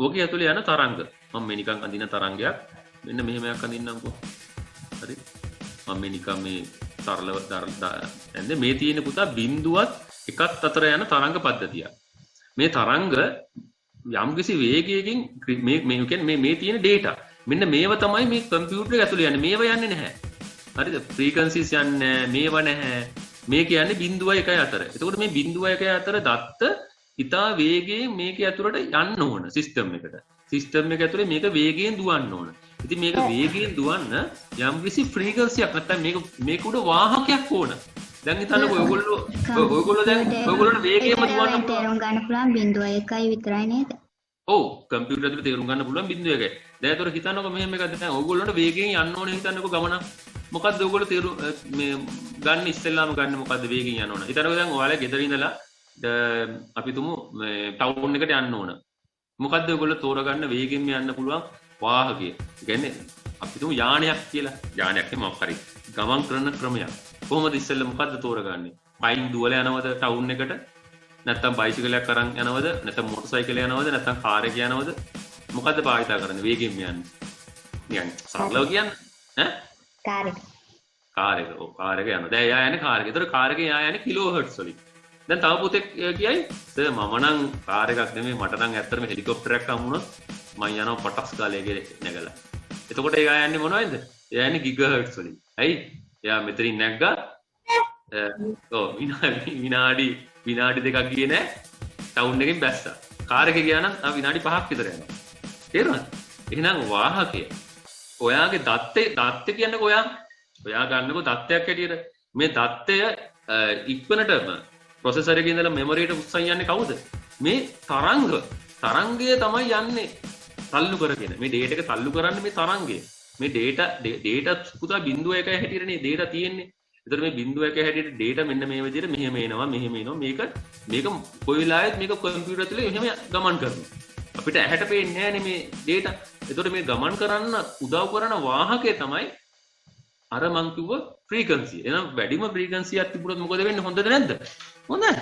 S1: ඔගේ ඇතුලේ යන තරංග. මම මේ නිකන් අඳින තරංගයක්. මෙන්න මෙහෙම එකක් අඳින්නම්කෝ. හරි. මම මේ නිකන් මේ සරලව දැන් මේ තියෙන පුතා බිඳුවත් එකත් අතර යන තරංග පද්ධතියක්. මේ තරංග යම්කිසි වේගයකින් මේ කියන්නේ මේ තියෙන data. මෙන්න මේව තමයි මේ කම්පියුටර් එක ඇතුලේ යන්නේ. මේව යන්නේ නැහැ. හරිද? ෆ්‍රීකන්සිස් යන්නේ නැහැ. මේව නැහැ. මේ කියන්නේ 0.1 අතර. එතකොට මේ 0.1 අතර දත්ත ඉතා වේගයෙන් මේක ඇතුලට යන්න ඕන සිස්ටම් එකට. සිස්ටම් එක ඇතුලේ මේක වේගයෙන් දුවන්න ඕන. ඉතින් මේක වේගයෙන් දුවන්න යම්කිසි ෆ්‍රීකන්සියක් නැත්නම් මේක උඩ වාහකයක් ඕන. දැන් හිතන්නකෝ ඔයගොල්ලෝ දැන් ඔයගොල්ලෝට වේගයෙන්ම දුවන්න
S5: තේරුම් ගන්න පුළුවන් 0.1යි විතරයි නේද?
S1: ඔව් කම්පියුටර් ඇතුලේ තේරුම් ගන්න පුළුවන් 0.1යි. දැන් ඒතර හිතන්නකෝ මෙහෙම එකක් දැන් ඔයගොල්ලෝට වේගයෙන් යන්න ඕනේ හිතන්නකෝ ගමන. මොකද්ද ඔයගොල්ලෝ තේරුම් මේ ගන්න ඉස්සෙල්ලාම ගන්න මොකද්ද වේගයෙන් යන්න ඕන. හිතන්නකෝ දැන් ඔයාලා ගෙදර ඉඳලා අපි තුමු මේ ටවුන් එකට යන්න ඕන. මොකද්ද ඔයගොල්ලෝ තෝරගන්න වේගෙන් යන්න පුළුවන් වාහකය. ඒ කියන්නේ අපි තුමු යානයක් කියලා. යානයක් නෙමෙයි මොකක් හරි ගමන් කරන ක්‍රමයක්. කොහොමද ඉස්සෙල්ලා මොකද්ද තෝරගන්නේ? පයින් දුවලා යනවද ටවුන් එකට? නැත්නම් බයිසිකලයක් අරන් යනවද? නැත්නම් මොටර් සයිකලයක් යනවද? නැත්නම් කාර් එකක් යනවද? මොකද්ද භාවිතා කරන්නේ වේගෙන් යන්නේ? නිකන් සරලව කියන්නේ ඈ?
S5: කාර් එක.
S1: කාර් එක. ඔව් කාර් එක යනවා. දැන් එයා යන්නේ කාර් එක. ඒතර කාර් එකේ එයා යන්නේ කිලෝහර්ට්ස් වලින්. දැන් තව පුතෙක් කියයි මම නම් කාර් එකක් නෙමෙයි මට නම් ඇත්තටම හෙලිකොප්ටරයක් හම්බුනොත් මම යනවා පටක්ස් ගාලේ නැගලා. එතකොට එයා යන්නේ මොනවද? එයා යන්නේ ගිගහර්ට්ස් වලින්. ඇයි? එයා මෙතනින් නැග්ගා ඔව් විනාඩි දෙකක් ගියේ නෑ ටවුන් එකෙන් බැස්සා. කාර් එකේ ගියා නම් විනාඩි 5ක් විතර යනවා. තේරුණාද? එහෙනම් වාහකය ඔයාගේ දත්තේ කියන්නකෝ ඔයා ගන්නකෝ දත්තයක් හැටියට මේ දත්තය ඉක්මනටම ප්‍රොසෙසර් එකේ ඉඳලා මෙමරියට උස්සන් යන්නේ කවුද? මේ තරංගය තමයි යන්නේ තල්ලු කරගෙන. මේ data එක තල්ලු කරන්නේ මේ තරංගය. මේ data පුතා 0.1 හැටියටනේ data තියෙන්නේ. ඒතර මේ 0.1 හැටියට data මෙන්න මේ විදිහට මෙහෙම එනවා මේක කොයි වෙලාවෙත් මේක කම්පියුටර් ඇතුලේ එහෙම ගමන් කරනවා. අපිට ඇහැට පේන්නේ නැහැනේ මේ data. ඒතර මේ ගමන් කරන්න උදව් කරන වාහකය තමයි අර මං කිව්ව ෆ්‍රීකන්සිය. එහෙනම් වැඩිම ෆ්‍රීකන්සියක් තිබුණොත් මොකද වෙන්නේ? හොඳද නැද්ද? හොඳයි.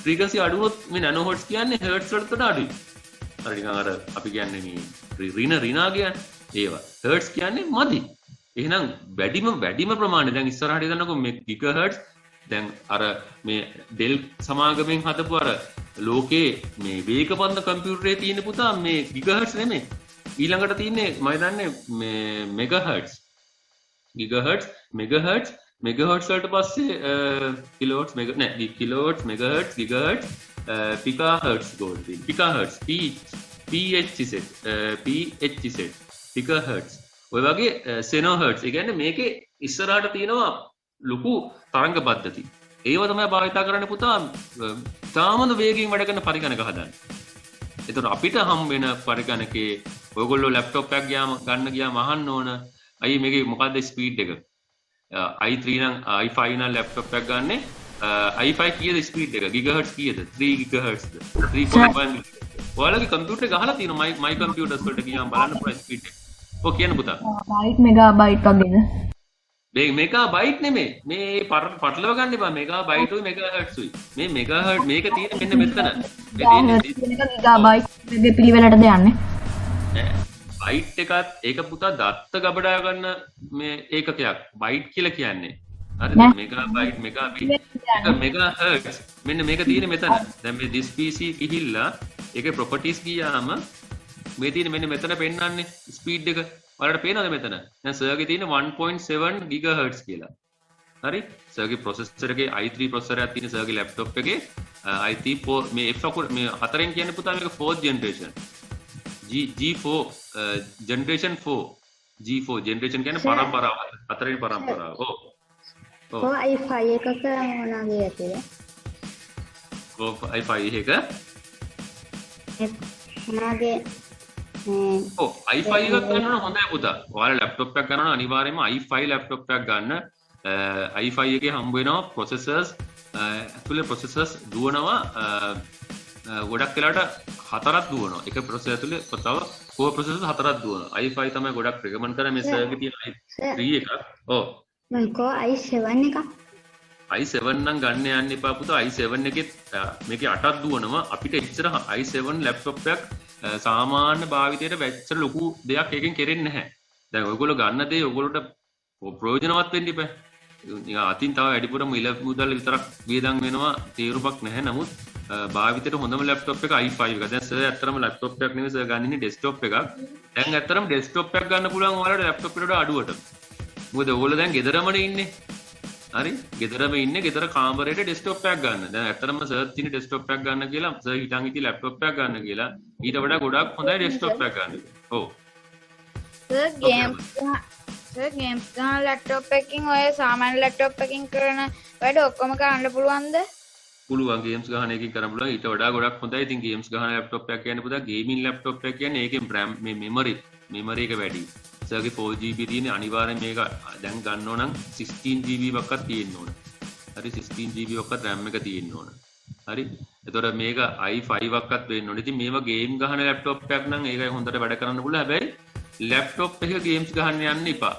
S1: ෆ්‍රීකන්සිය අඩු වුණොත් මේ නැනෝහර්ට්ස් කියන්නේ හර්ට්ස් වලට වඩා අඩුයි. අර නිකන් අර අපි කියන්නේ මේ රිනා කියන්නේ ඒවා. හර්ට්ස් කියන්නේ මදි. එහෙනම් වැඩිම ප්‍රමාණය දැන් ඉස්සරහට ගන්නකො මේ ගිගහර්ට්ස් දැන් අර මේ ඩෙල් සමාගමෙන් හදපු අර ලෝකේ මේ වේගපන්ද කම්පියුටරේ තියෙන පුතා මේ ගිගහර්ට්ස් නෙමෙයි. ඊළඟට තියෙන්නේ මම දන්නේ මේ මෙගාහර්ට්ස්. ගිගහර්ට්ස් මෙගාහර්ට්ස් වලට පස්සේ කිලෝහර්ට්ස් කිලෝහර්ට්ස් මෙගාහර්ට්ස් ගිගහර්ට්ස් පිකාහර්ට්ස් ගෝල් පිකාහර්ට්ස් PHZ පිකාහර්ට්ස් ඔය වගේ සෙනෝහර්ට්ස්. ඒ කියන්නේ මේකේ ඉස්සරහට තියෙනවා ලොකු තරංග පද්ධති. ඒව තමයි භාවිත කරන්න පුතා තාමද වේගයෙන් වැඩ කරන පරිගණක හදන්න. ඒතර අපිට හම් වෙන පරිගණකේ ඔයගොල්ලෝ ලැප්ටොප් එකක් ගන්න ගියාම අහන්න ඕන අයි මේකේ මොකද්ද ස්පීඩ් එක? i3 නම් i5 නම් ලැප්ටොප් එකක් ගන්න i5 කීයද ස්පීඩ් එක? ගිගහර්ට්ස් කීයද? 3 ගිගහර්ට්ස්ද? 3.1 ඔයාලගේ කම්පියුටර් එක ගහලා තියෙනවා මයි කම්පියුටර්ස් වලට ගියාම බලන්න පුළුවන් ස්පීඩ් එක. ඔය කියන්න පුතා.
S4: බයිට් මෙගාබයිට් වගේද?
S1: මේ මෙගාබයිට් නෙමෙයි. මේ පටලව ගන්න එපා. මෙගාබයිට් උයි මෙගාහර්ට්ස් උයි. මේ මෙගාහර්ට් මේක තියෙන මෙන්න මෙතන. මේ තියෙන්නේ
S4: ගිගාබයිට් ගේ පිළිවෙලටද යන්නේ.
S1: බයිට් එකත් ඒක පුතා දත්ත ගබඩා ගන්න මේ ඒකකයක්. බයිට් කියලා කියන්නේ. හරිද? මෙගාබයිට් මෙගාහර්ට්ස්. මෙන්න මේක තියෙන්නේ මෙතන. දැන් මේ this PC ගිහිල්ලා ඒකේ properties ගියාම මේ තියෙන්නේ මෙන්න මෙතන පෙන්නන්නේ ස්පීඩ් එක. ඔයාලට පේනවද මෙතන? දැන් සර්ගේ තියෙන 1.7 GHz කියලා. හරි? සර්ගේ ප්‍රොසෙසර් එකේ i3 ප්‍රොසෙසර් එකක් තියෙන සර්ගේ ලැප්ටොප් එකේ i3 මේ F4 මේ හතරෙන් කියන්නේ පුතා මේක 4th generation. G4 generation 4. G4 generation කියන්නේ පරම්පරාව. හතරෙන් පරම්පරාව. ඔව්.
S5: කො i5 එකක මොනවාගේ ඇතිද?
S1: කො i5 එක
S5: මොනවාගේ
S1: i5 එකක් ගන්න හොඳයි පුතා. ඔයාලා ලැප්ටොප් එකක් ගන්නවා අනිවාර්යයෙන්ම i5 ලැප්ටොප් එකක් ගන්න. i5 එකේ හම්බ වෙනවා processors ඇතුලේ processors දුවනවා ගොඩක් වෙලාවට හතරක් දුවනවා. එක processor ඇතුලේ තව core processors හතරක් දුවනවා. i5 තමයි ගොඩක් recommend කරන්නේ මේ සර්ගේ තියෙන i3 එකක්. ඔව්.
S5: මම කෝ i7 එක
S1: i7 නම් ගන්න යන්න එපා පුතා. i7 එකෙත් මේකේ 8ක් දුවනවා. අපිට එච්චර i7 ලැප්ටොප් එකක් සාමාන්‍ය භාවිතයට වැච්චර ලොකු දෙයක් එකෙන් කෙරෙන්නේ නැහැ. දැන් ඔයගොල්ලෝ ගන්න දේ ඔයගොල්ලෝට ප්‍රයෝජනවත් වෙන්න ඉපැ. නිකන් අතින් තව වැඩිපුර මිල මුදල් විතරක් වියදම් වෙනවා තේරුමක් නැහැ. නමුත් භාවිතයට හොඳම ලැප්ටොප් එක i5 එක. දැන් සර් ඇත්තටම ලැප්ටොප් එකක් නෙවෙයි සර් ගන්න ඉන්නේ ඩෙස්ක්ටොප් එකක්. දැන් ඇත්තටම ඩෙස්ක්ටොප් එකක් ගන්න පුළුවන් ඔයාලට ලැප්ටොප් එකට වඩා අඩුවට. මොකද ඔයගොල්ලෝ දැන් ගෙදරමනේ ඉන්නේ. හරි? ගෙදරම ඉන්නේ. ගෙදර කාමරේට ඩෙස්ක්ටොප් එකක් ගන්න. දැන් ඇත්තටම සර් තියෙන ඩෙස්ක්ටොප් එකක් ගන්න කියලා සර් හිතන් ඉති ලැප්ටොප් එකක් ගන්න කියලා. ඊට වඩා ගොඩක් හොඳයි ඩෙස්ක්ටොප් එකක් ගන්න. ඔව්.
S3: සර් ගේම්ස් ගන්න ලැප්ටොප් එකකින් ඔය සාමාන්‍ය ලැප්ටොප් එකකින් කරන වැඩ ඔක්කොම කරන්න පුළුවන්ද?
S1: පුළුවන් ගේම්ස් ගහන එකකින් කරන්න පුළුවන්. ඊට වඩා ගොඩක් හොඳයි. ඉතින් ගේම්ස් ගහන ලැප්ටොප් එකක් කියන්නේ පුතා ගේමින් ලැප්ටොප් එකක් කියන්නේ ඒකේ RAM මේ මෙමරි එක වැඩි. සර්ගේ 4GB තියෙන අනිවාර්යෙන් මේක දැන් ගන්න ඕන නම් 16GB වක්වත් තියෙන්න ඕන. හරි 16GB වක්වත් RAM එක තියෙන්න ඕන. හරි. එතකොට මේක i5 වක්වත් වෙන්න ඕන. ඉතින් මේවා ගේම් ගහන ලැප්ටොප් එකක් නම් ඒකයි හොඳට වැඩ කරන්න පුළුවන්. හැබැයි ලැප්ටොප් එක ගේම්ස් ගහන්න යන්න එපා.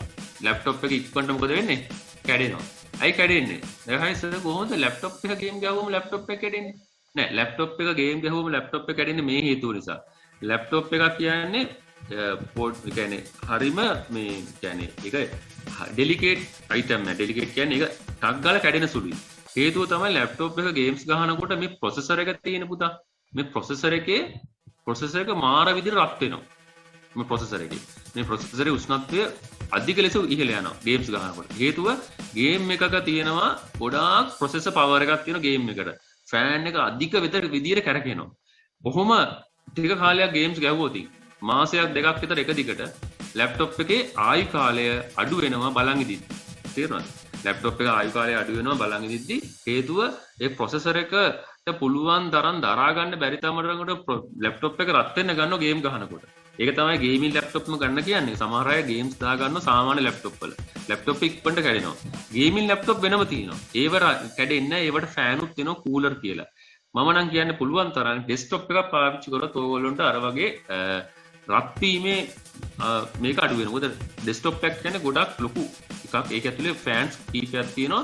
S1: ලැප්ටොප් එක ඉක්මනට මොකද වෙන්නේ? කැඩෙනවා. ඇයි කැඩෙන්නේ? දැන් හරි සර් කොහොමද ලැප්ටොප් එක ගේම් ගහුවම ලැප්ටොප් එක කැඩෙන්නේ? නෑ ලැප්ටොප් එක ගේම් ගහුවම ලැප්ටොප් එක කැඩෙන්නේ මේ හේතුව නිසා. ලැප්ටොප් එකක් කියන්නේ පෝට් කියන්නේ හරිම මේ කියන්නේ ඒක ඩෙලිකේට් අයිටම් නෑ. ඩෙලිකේට් කියන්නේ ඒක ටක් ගාලා කැඩෙන සුළුයි. හේතුව තමයි ලැප්ටොප් එක ගේම්ස් ගහනකොට මේ ප්‍රොසෙසර් එක තියෙන පුතා. මේ ප්‍රොසෙසර් එක මාර විදිහට රත් වෙනවා. මේ ප්‍රොසෙසර් එකේ උෂ්ණත්වය අධික ලෙස ඉහළ යනවා ගේම්ස් ගහනකොට. හේතුව ගේම් එකක තියෙනවා ගොඩාක් ප්‍රොසෙසර් පවර් එකක් තියෙන ගේම් එකට. ෆෑන් එක අධික විදියට කැරකෙනවා. කොහොම ටික කාලයක් ගේම්ස් ගැහුවොත් මාසයක් දෙකක් විතර එක දිගට ලැප්ටොප් එකේ ආයු කාලය අඩු වෙනවා බලන් ඉදිද්දි. තේරුණාද? ලැප්ටොප් එකේ ආයු කාලය අඩු වෙනවා බලන් ඉදිද්දි හේතුව ඒ ප්‍රොසෙසර් එකට පුළුවන් තරම් දරා ගන්න බැරි තරමකට ලැප්ටොප් එක රත් වෙන්න ගන්නවා ගේම් ගහනකොට. ඒක තමයි ගේමින් ලැප්ටොප්ම ගන්න කියන්නේ. සමහර අය ගේම්ස් දා ගන්නවා සාමාන්‍ය ලැප්ටොප් වල. ලැප්ටොප් එක ඉක්මනට කැඩෙනවා. ගේමින් ලැප්ටොප් වෙනම තියෙනවා. ඒව කැඩෙන්නේ නැහැ. ඒවට ෆෑන් උත් වෙනවා කූලර් කියලා. මම නම් කියන්නේ පුළුවන් තරම් ඩෙස්ක්ටොප් එකක් පාවිච්චි කරොත් ඕගොල්ලන්ට අර වගේ රත් වීමේ මේක අඩු වෙනවා. මොකද ඩෙස්ක්ටොප් එකක් කියන්නේ ගොඩක් ලොකු එකක්. ඒක ඇතුලේ ෆෑන්ස් කීපයක් තියෙනවා.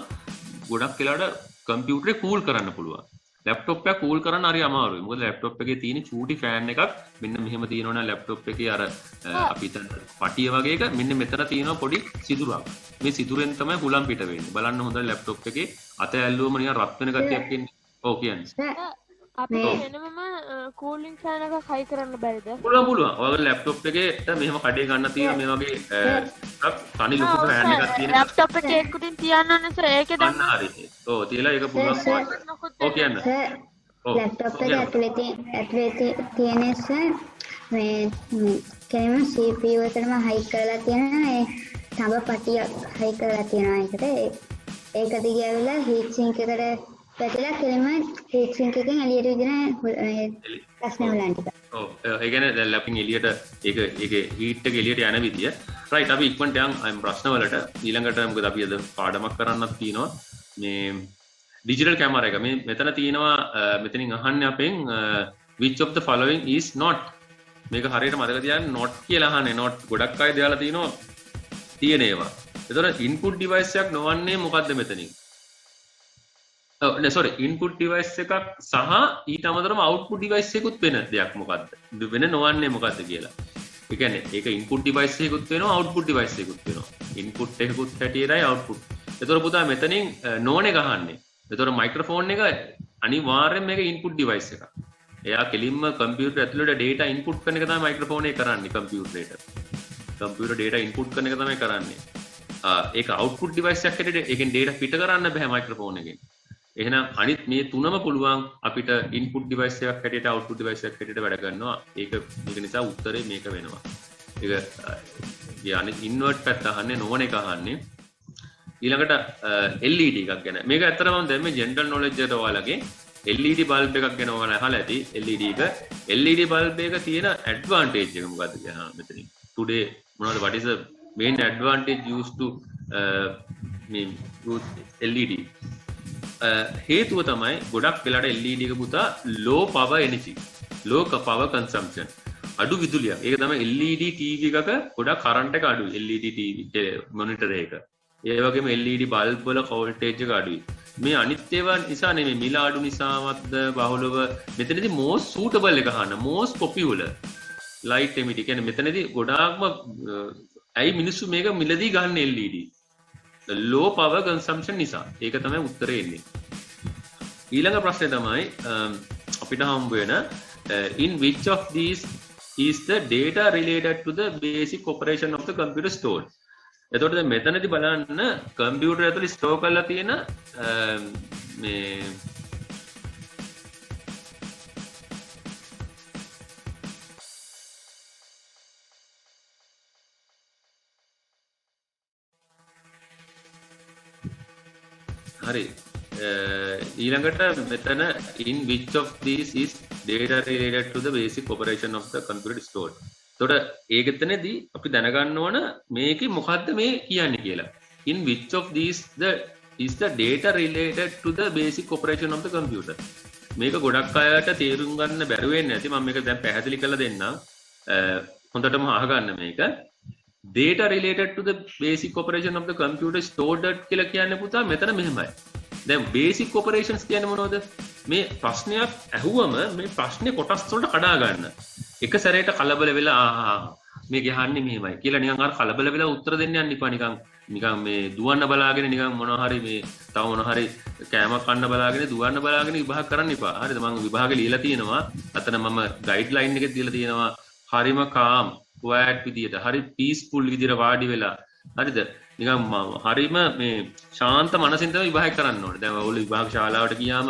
S1: ගොඩක් වෙලාවට කම්පියුටරේ කූල් කරන්න පුළුවන්. ලැප්ටොප් එක කූල් කරන්න හරි අමාරුයි. මොකද ලැප්ටොප් එකේ තියෙන චූටි ෆෑන් එකක් මෙන්න මෙහෙම තියෙනවා නම් ලැප්ටොප් එකේ අර අපි හිතන පටිය වගේ එක මෙන්න මෙතන තියෙනවා පොඩි සිදුරක්. මේ සිදුරෙන් තමයි හුලම් පිට වෙන්නේ. බලන්න හොඳයි ලැප්ටොප් එකේ අත ඇල්ලුවම නිකන් රත් වෙන ගතියක් එන්නේ. ඔව් කියන්නේ.
S2: අපි වෙනමම කූලින් ෆෑන් එකක් හයි කරන්න බැරිද?
S1: පුළුවන්. ඔයාගේ ලැප්ටොප් එකේට මෙහෙම කඩේ ගන්න තියෙන මේ වගේ තනි ලොකු ෆෑන් එකක් තියෙන.
S2: ලැප්ටොප් එකේ එක්කුටින් තියන්න ඕනේ සර්. ඒකේ දැන්
S1: හරි. ඔව් තියලා ඒක පුළුවන්. ඔව් කියන්න.
S5: ලැප්ටොප් එක ඇතුලේ තියෙන මේ කෙනෙම CPU එකටම හයි කරලා තියෙනවා. ඒ තඹ පටියක් හයි කරලා තියෙනවා ඒකට. ඒක දිගේ ඇවිල්ලා හීට් සින්ක් එකට පැටලලා කෙනෙම හීට් සින්ක් එකෙන් එළියට විදින ප්‍රශ්න වලන් ටික.
S1: ඔව් ඒ කියන්නේ දැන් ලැපින් එළියට ඒකේ හීට් එක එළියට යන විදිය. රයිට් අපි ඉක්මනට යන් ප්‍රශ්න වලට ඊළඟට මොකද අපි අද පාඩමක් කරන්නත් තියෙනවා. මේ ඩිජිටල් කැමරා එක මේ මෙතන තියෙනවා මෙතනින් අහන්නේ අපෙන් which of the following is not මේක හරියට මතක තියාගන්න not කියලා අහන්නේ not ගොඩක් අය දාලා තියෙනවා තියෙන ඒවා. එතකොට ඉන්පුට් ඩිවයිස් එකක් නොවන්නේ මොකද්ද මෙතනින්? sorry input device එකක් සහ ඊට අමතරව output device එකකුත් වෙන දෙයක් මොකද්ද? වෙන නොවන්නේ මොකද්ද කියලා. ඒ කියන්නේ ඒක input device එකකුත් වෙනවා output device එකකුත් වෙනවා. input එකකුත් හැටියටයි output. ඒතර පුතා මෙතනින් නෝනේ ගහන්නේ. ඒතර මයික්‍රොෆෝන් එක අනිවාර්යෙන් මේක input device එකක්. එයා කෙලින්ම කම්පියුටර් ඇතුළට data input කරන එක තමයි මයික්‍රොෆෝන් එක කරන්නේ කම්පියුටරේට. කම්පියුටර් data input කරන එක තමයි කරන්නේ. ඒක output device එකක් හැටියට ඒකෙන් data පිට කරන්න බෑ මයික්‍රොෆෝන් එකෙන්. එහෙනම් අනිත් මේ තුනම පුළුවන් අපිට input device එකක් හැටියට output device එකක් හැටියට වැඩ කරනවා. ඒක නිසා උත්තරේ මේක වෙනවා. ඒක يعني invert පැත්ත අහන්නේ නොවන එක අහන්නේ. ඊළඟට LED එකක් ගැන. මේක ඇත්තටම මම දැන් මේ general knowledge එකට ඔයාලගේ LED bulb එකක් ගැන ඔයාලා අහලා ඇති. LED එක LED bulb එක තියෙන advantage එක මොකද්ද කියලා මෙතනින්. Today මොනවද what is the main advantage used to use LED? හේතුව තමයි ගොඩක් වෙලාට LED එක පුතා low power energy, low power consumption, අඩු විදුලියක්. ඒක තමයි LED TV එකක ගොඩක් කරන්ට් එක අඩුයි. LED TV monitor එක. ඒ වගේම LED bulb වල voltage එක අඩුයි. මේ අනිත් ඒවා නිසා නෙමෙයි, මිල අඩු නිසාවත්ද බහුලව මෙතනදී most suitable එක අහන්න, most popular light emitter. කියන්නේ මෙතනදී ගොඩාක්ම ඇයි මිනිස්සු මේක මිලදී ගන්න LED? low power consumption නිසා. ඒක තමයි උත්තරේ එන්නේ. ඊළඟ ප්‍රශ්නේ තමයි අපිට හම්බ වෙන in which of these is the data related to the basic operation of the computer stored? එතකොට දැන් මෙතනදී බලන්න කම්පියුටර් ඇතුලේ ස්ටෝර් කරලා තියෙන මේ හරි ඊළඟට මෙතන in which of these is data related to the basic operation of the computer stored. එතකොට ඒකෙතනදී අපි දැනගන්න ඕන මේකේ මොකද්ද මේ කියන්නේ කියලා. in which of these is the data related to the basic operation of the computer. මේක ගොඩක් අයට තේරුම් ගන්න බැරි වෙන්නේ නැති. මම මේක දැන් පැහැදිලි කරලා දෙන්නම්. හොඳටම අහගන්න මේක. data related to the basic operation of the computer stored කියලා කියන්නේ පුතා මෙතන මෙහෙමයි. දැන් basic operations කියන්නේ මොනවද? මේ ප්‍රශ්නයක් ඇහුවම මේ ප්‍රශ්නේ කොටස් වලට කඩා ගන්න. එක සැරේට කලබල වෙලා මේ ගහන්නේ මෙහෙමයි කියලා නිකන් අර කලබල වෙලා උත්තර දෙන්න යන්න එපා. නිකන් මේ දුවන්න බලාගෙන නිකන් මොනවා හරි මේ තව මොනවා හරි කෑමක් කන්න බලාගෙන දුවන්න බලාගෙන විභාග කරන්න එපා. හරිද? මම විභාගෙ ලියලා තියෙනවා. අතන මම ගයිඩ්ලයින් එකේ දීලා තියෙනවා. හරිම කාම් quiet විදියට, හරි peaceful විදියට වාඩි වෙලා. හරිද? නිකන් හරිම මේ ශාන්ත මනසින් තමයි විභාග කරන්න ඕනේ. දැන් ඔයගොල්ලෝ විභාග ශාලාවට ගියාම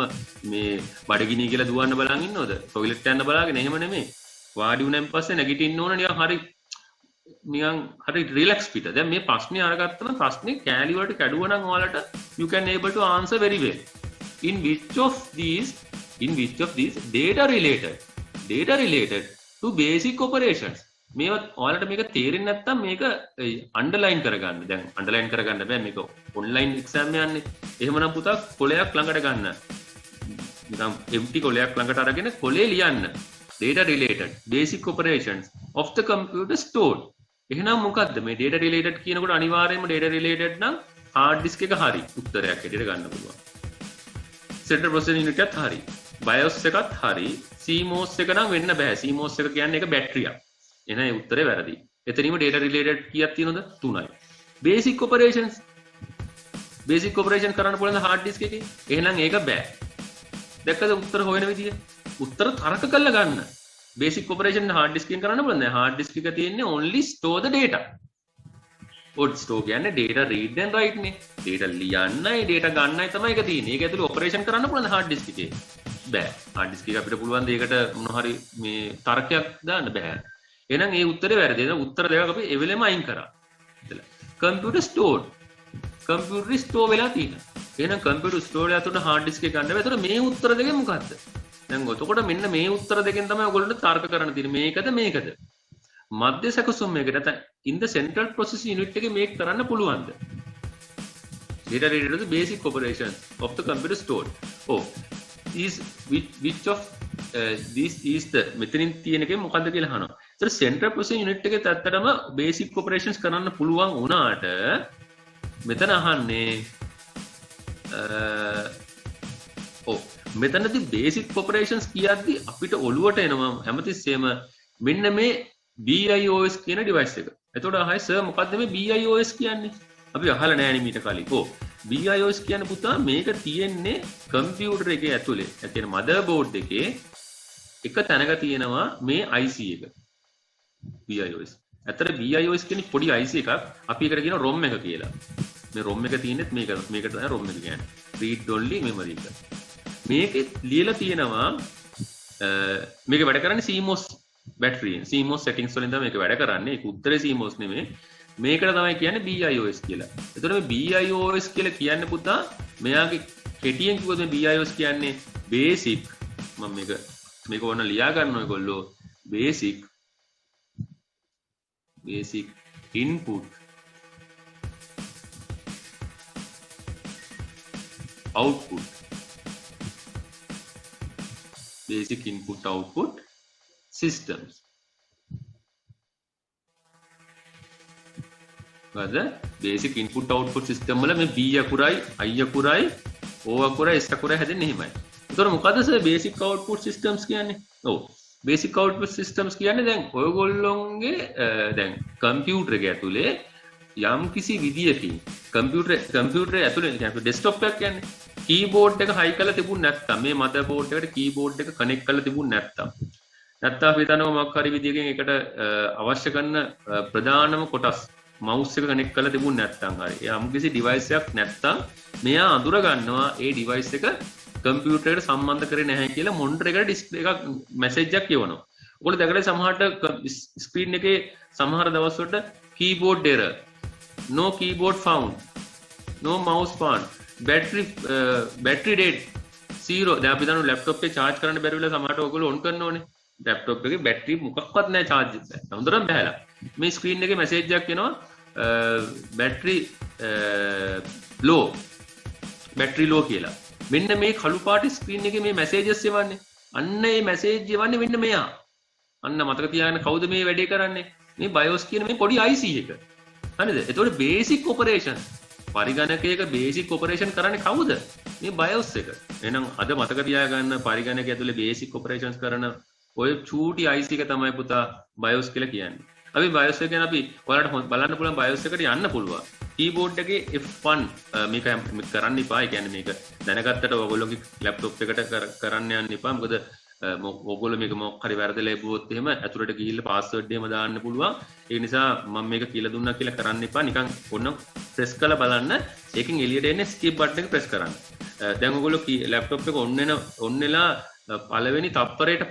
S1: මේ බඩගිනි කියලා දුවන්න බලන් ඉන්නවද? ටොයිලට් යන්න බලාගෙන එහෙම නෙමෙයි. වාඩි වුණාන් පස්සේ නැගිටින්න ඕන නිකන් හරි රිලැක්ස් පිට. දැන් මේ ප්‍රශ්නේ අරගත්තම ප්‍රශ්නේ කෑලි වලට කැඩුවා නම් ඔයාලට you can able to answer very well. in which of these data related to basic operations. මේවත් ඔයාලට මේක තේරෙන්නේ නැත්නම් මේක අන්ඩර්ලයින් කරගන්න. දැන් අන්ඩර්ලයින් කරගන්න බෑ, මේක ඔන්ලයින් එක්සෑම් යන්නේ. එහෙමනම් පුතා කොලයක් ළඟට ගන්න. නිකන් empty කොලයක් ළඟට අරගෙන කොලේ ලියන්න. data related basic operations of the computer stored. එහෙනම් මොකද්ද මේ data related කියනකොට අනිවාර්යයෙන්ම data related නම් hard disk එක හරි උත්තරයක් හැටියට ගන්න පුළුවන්. central processing unit එකත් හරි. BIOS එකත් හරි. CMOS එක නම් වෙන්න බෑ. CMOS එක කියන්නේ ඒක බැටරියක්. එහෙනම් ඒ උත්තරේ වැරදි. එතනීම data related කීයක් තියෙනවද? 3යි. basic operation කරන්න පුළුවන් hard disk එකේ. එහෙනම් ඒක බෑ. දැක්කද උත්තර හොයන විදිය? උත්තර තරක කරලා ගන්න. basic operation hard disk එකෙන් කරන්න පුළුවන්. දැන් hard disk එක තියෙන්නේ only store the data. ඔත් store කියන්නේ data read and write නේ. data ලියන්නයි data ගන්නයි තමයි ඒක තියෙන්නේ. ඒක ඇතුලේ operation කරන්න පුළුවන් hard disk එකේ. බෑ. hard disk එක අපිට පුළුවන් දෙයකට මොන හරි මේ තර්කයක් දාන්න බෑ. එහෙනම් ඒ උත්තරේ වැරදි. එහෙනම් උත්තර දෙකක් අපි එවෙලෙම අයින් කරා. computer stored. computer store වෙලා තියෙනවා. එහෙනම් computer store ඇතුළට hard disk එක ගන්න බෑ. ඒතර මේ උත්තර දෙකෙන් මොකද්ද? දැන් එතකොට මෙන්න මේ උත්තර දෙකෙන් තමයි ඔයගොල්ලන්ට තර්ක කරන්න තියෙන්නේ. මේකද? මධ්‍ය සැකසුම් මේකට නැත්නම් in the central processing unit එකේ මේක කරන්න පුළුවන්ද? data related to the basic operations of the computer stored. which of this is the මෙතනින් තියෙන එකේ මොකද්ද කියලා අහනවා. ඒතර central processing unit එකේ ඇත්තටම basic operations කරන්න පුළුවන් වුණාට මෙතන අහන්නේ ඔව් මෙතනදී බේසික් ඔපරේෂන්ස් කියද්දි අපිට ඔළුවට එනවා හැමතිස්සෙම මෙන්න මේ BIOS කියන ඩිවයිස් එක. එතකොට අහයි සර් මොකද්ද මේ BIOS කියන්නේ? අපි අහලා නැහැ නේ මීට කලින්. ඔව් BIOS කියන්නේ පුතා මේක තියෙන්නේ කම්පියුටර් එකේ ඇතුලේ. ඒ කියන්නේ මදර් බෝඩ් එකේ එක තැනක තියෙනවා මේ IC එක. BIOS. ඇත්තට BIOS කියන්නේ පොඩි IC එකක්. අපි ඒකට කියනවා ROM එක කියලා. මේ ROM එක තියෙන්නේ මේකට තමයි ROM එක කියන්නේ. read only memory එක. මේකේ ලියලා තියෙනවා මේක වැඩ කරන්නේ CMOS battery CMOS settings වලින් තමයි මේක වැඩ කරන්නේ. ඒක උත්තරේ CMOS නෙමෙයි. මේකට තමයි කියන්නේ BIOS කියලා. එතකොට මේ BIOS කියලා කියන්නේ පුතා මෙයාගේ කෙටියෙන් කිව්වොත් මේ BIOS කියන්නේ basic මම මේක ඕන ලියා ගන්න ඔයගොල්ලෝ basic input output basic input output systems. වද basic input output system වල මේ B අකුරයි I අකුරයි O අකුරයි S අකුරයි හැදෙන්නේ එහෙමයි. ඒතකොට මොකද සර් basic output systems කියන්නේ? ඔව් basic output systems කියන්නේ දැන් ඔයගොල්ලොන්ගේ දැන් කම්පියුටර් එක ඇතුලේ යම් කිසි විදියකින් කම්පියුටර් ඇතුලේ කියන්නේ ඩෙස්ක්ටොප් එකක් කියන්නේ කීබෝඩ් එක හයි කරලා තිබුණ නැත්නම් මේ මදර් බෝඩ් එකට කීබෝඩ් එක කනෙක්ට් කරලා තිබුණ නැත්නම් අපි හිතනවා මොකක් හරි විදියකින් ඒකට අවශ්‍ය කරන ප්‍රධානම කොටස් මවුස් එක කනෙක්ට් කරලා තිබුණ නැත්නම් හරි යම් කිසි ඩිවයිස් එකක් නැත්නම් මෙයා අඳුර ගන්නවා ඒ ඩිවයිස් එක කම්පියුටර් එකට සම්බන්ධ කරේ නැහැ කියලා මොනිටර් එකට ඩිස්ප්ලේ එකක් මැසේජ් එකක් කියවනවා. ඔයගොල්ලෝ දැකලා සමහරට ස්ක්‍රීන් එකේ සමහර දවස්වලට keyboard error, no keyboard found, no mouse found, battery dead 0. දැන් අපි දන්නවා ලැප්ටොප් එක charge කරන්න බැරි වෙලා සමහරට ඔයගොල්ලෝ on කරන්න ඕනේ. ලැප්ටොප් එකේ බැටරි මොකක්වත් නැහැ charge එක. හොඳටම බහැලා. මේ ස්ක්‍රීන් එකේ මැසේජ් එකක් එනවා battery low කියලා. මෙන්න මේ කළු පාට ස්ක්‍රීන් එකේ මේ මැසේජස් එවන්නේ. අන්න මේ මැසේජ් එවන්නේ මෙන්න මෙයා. අන්න මතක තියාගන්න කවුද මේ වැඩේ කරන්නේ? මේ BIOS කියන මේ පොඩි IC එක. හරිද? එතකොට බේසික් ඔපරේෂන් පරිගණකයක බේසික් ඔපරේෂන් කරන්නේ කවුද? මේ BIOS එක. එහෙනම් අද මතක තියාගන්න පරිගණකය ඇතුලේ බේසික් ඔපරේෂන්ස් කරන ඔය චූටි IC එක තමයි පුතා BIOS කියලා කියන්නේ. අපි BIOS එක ගැන අපි ඔයාලට බලන්න පුළුවන් BIOS එකට යන්න පුළුවන්. keyboard එකේ F1 මේක කරන්න එපා. ඒ කියන්නේ මේක දැනගත්තට ඔයගොල්ලෝගේ laptop එකට කරන්න යන්න එපා. මොකද ඔයගොල්ලෝ මේක මොකක් හරි වැරදලා ලැබුවොත් එහෙම ඇතුළට ගිහිල්ලා password එහෙම දාන්න පුළුවන්. ඒ නිසා මම මේක කියලා දුන්නා කියලා කරන්න එපා. නිකන් ඔන්න press කරලා බලන්න. ඒකෙන් එළියට එන්නේ escape button එක press කරන්න. දැන් ඔයගොල්ලෝ laptop එක on වෙලා පළවෙනි තප්පරයක්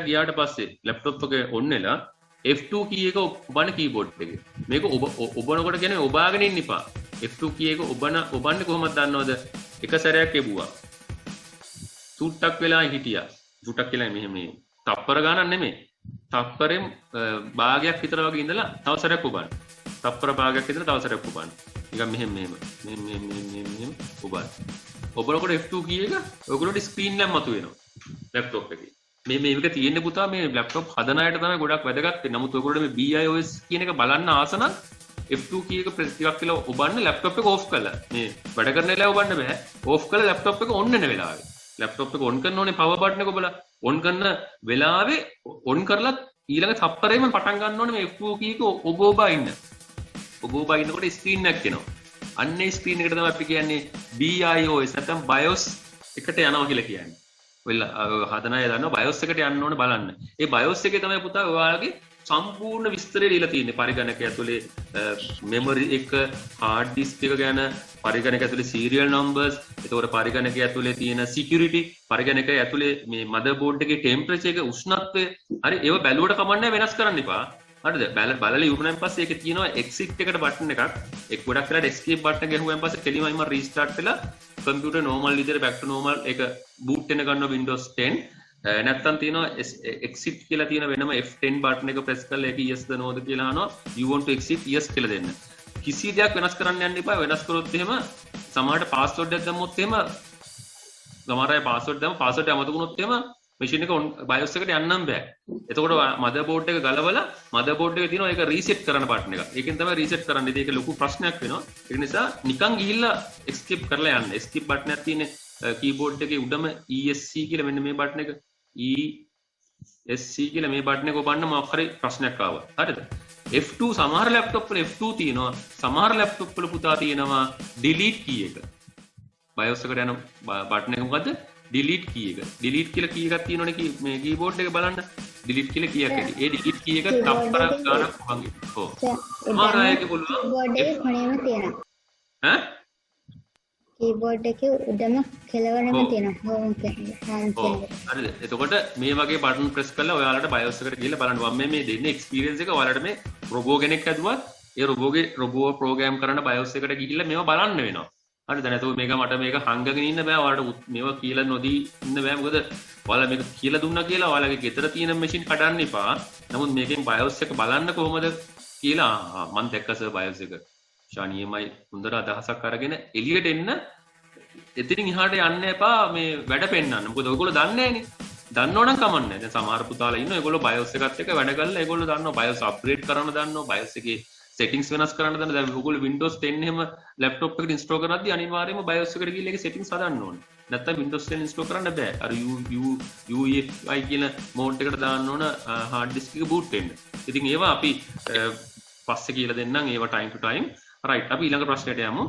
S1: ගියාට පස්සේ laptop එක on වෙලා F2 key එක ඔබන keyboard එකේ. මේක ඔබනකොට කියන්නේ ඔබාගෙන ඉන්න එපා. F2 key එක ඔබන්නේ කොහොමද දන්නවද? එක සැරයක් එබුවා. සුට්ටක් වෙලා හිටියා. සුට්ටක් කියලා මෙහෙම තප්පර ගණන් නෙමෙයි. තප්පරෙන් භාගයක් විතර වගේ ඉඳලා තව සැරයක් ඔබන්න. තප්පර භාගයක් විතර තව සැරයක් ඔබන්න. නිකන් මෙහෙම ඔබන්න. ඔබනකොට F2 key එක ඔයගොල්ලෝට ස්ක්‍රීන් එකක් මතුවෙනවා. laptop එකේ. මේක තියෙන්නේ පුතා මේ laptop හදන අයට තමයි ගොඩක් වැදගත් වෙන්නේ. නමුත් ඔයගොල්ලෝ මේ BIOS කියන එක බලන්න ආස නම් F2 key එක press ටිකක් කියලා ඔබන්න laptop එක off කරලා. මේ වැඩ කරන වෙලාව ඔබන්න බෑ. off කරලා laptop එක on වෙන වෙලාවේ. laptop එක on කරන්න ඕනේ power button එක ඔබලා on කරන වෙලාවේ on කරලා ඊළඟ තප්පරේම පටන් ගන්න ඕනේ මේ F2 key එක ඔබා ඉන්න. ඔබා ඉන්නකොට screen එකක් එනවා. අන්නේ screen එකට තමයි අපි කියන්නේ BIOS නැත්නම් BIOS එකට යනවා කියලා කියන්නේ. ඔයාලා හදන අය දන්නවා BIOS එකට යන්න ඕනේ බලන්න. ඒ BIOS එකේ තමයි පුතා ඔයාලගේ සම්පූර්ණ විස්තරය දීලා තියෙන්නේ. පරිගණකය ඇතුලේ memory එක, hard disk එක ගැන, පරිගණකය ඇතුලේ serial numbers, ඒතකොට පරිගණකය ඇතුලේ තියෙන security, පරිගණකය ඇතුලේ මේ motherboard එකේ temperature එක, උෂ්ණත්වය, හරි ඒව බැලුවට කමන්නේ වෙනස් කරන්න එපා. හරිද? බලලා ඉවරනන් පස්සේ ඒකේ තියෙනවා exit එකට බටන් එකක්. එක් ගොඩක් වෙලාට escape බටන් එක ගැහුවාන් පස්සේ කෙලිමම restart වෙලා computer normal විදිහට back to normal ඒක boot වෙන ගන්නවා Windows 10. නැත්තම් තියෙනවා exit කියලා තියෙන වෙනම F10 බටන් එක press කරලා ඒක yes ද no ද කියලා අහනවා. you want to exit yes කියලා දෙන්න. කිසි දෙයක් වෙනස් කරන්න යන්න එපා. වෙනස් කරොත් එහෙම සමහරට password එකක් දැම්මොත් එහෙම සමහර අය password දැම්ම password එක අමතක වුණොත් එහෙම මැෂින් එක BIOS එකට යන්නම් බෑ. එතකොට මදර්බෝඩ් එක ගලවලා මදර්බෝඩ් එකේ තියෙනවා ඒක රීසෙට් කරන්න බටන් එක. ඒකෙන් තමයි රීසෙට් කරන්නේ. ඒක ලොකු ප්‍රශ්නයක් වෙනවා. ඒ නිසා නිකන් ගිහිල්ලා escape කරලා යන්න. escape බටන් එකක් තියෙන්නේ කීබෝඩ් එකේ උඩම ESC කියලා මෙන්න මේ බටන් එක. ESC කියලා මේ බටන් එක ඔබන්න මොකක් හරි ප්‍රශ්නයක් ආවා. හරිද? F2 සමහර ලැප්ටොප් වල F2 තියෙනවා. සමහර ලැප්ටොප් වල පුතා තියෙනවා delete key එක. BIOS එකට යන බටන් එක මොකද්ද? delete key එක. delete කියලා key එකක් තියෙනවනේ මේ keyboard එක බලන්න. delete කියලා key එකක් ඇති. ඒ delete key එක තප්පර ගානක් වගේ. ඔව්. සමහර අයගේ පුළුවන්
S5: keyboard එකේ කොනේම තියෙනවා.
S1: ඈ?
S5: keyboard එකේ උඩම කෙළවරම තියෙනවා. home
S1: ඔව්. හරිද? එතකොට මේ වගේ බටන් ප්‍රෙස් කරලා ඔයාලට BIOS එකට ගිහලා බලන්න. මම මේ දෙන්නේ එක්ස්පීරියන්ස් එක. ඔයාලට මේ රොබෝ කෙනෙක් ඇදුවත් ඒ රොබෝ ප්‍රෝග්‍රෑම් කරන්න BIOS එකට ගිහිල්ලා මේවා බලන්න වෙනවා. හරිද? නැතුව මේක මට මේක හංගගෙන ඉන්න බෑ. ඔයාලට මේවා කියලා නොදී ඉන්න බෑ. මොකද ඔයාලා මේක කියලා දුන්නා කියලා ඔයාලගේ ගෙදර තියෙන මැෂින් කඩන්න එපා. නමුත් මේකෙන් BIOS එක බලන්න කොහොමද කියලා මම දැක්ක සර් BIOS එක. ශානියමයි හොඳට අදහසක් අරගෙන එළියට එන්න. එතනින් එහාට යන්න එපා මේ වැඩ පෙන්නන්න. මොකද ඔයගොල්ලෝ දන්නේ නැහනේ. දන්නවනම් කමන්නේ. දැන් සමහර පුතාලා ඉන්නවා ඒගොල්ලෝ BIOS එකත් එක්ක වැඩ කරලා ඒගොල්ලෝ දන්නවා BIOS අප්ග්‍රේඩ් කරන්න දන්නවා. BIOS එකේ settings වෙනස් කරන්න දන්නවා. දැන් ඔයගොල්ලෝ Windows 10 එහෙම laptop එකට install කරද්දී අනිවාර්යයෙන්ම BIOS එකට ගිහලා ඒකේ settings හදන්න ඕනේ. නැත්නම් Windows 10 install කරන්න බෑ. අර UEFI කියන mode එකට දාන්න ඕන hard disk එක boot වෙන්න. ඉතින් ඒවා අපි පස්සේ කියලා දෙන්නම් ඒවා time to time. right අපි ඊළඟ ප්‍රශ්නයට යමු.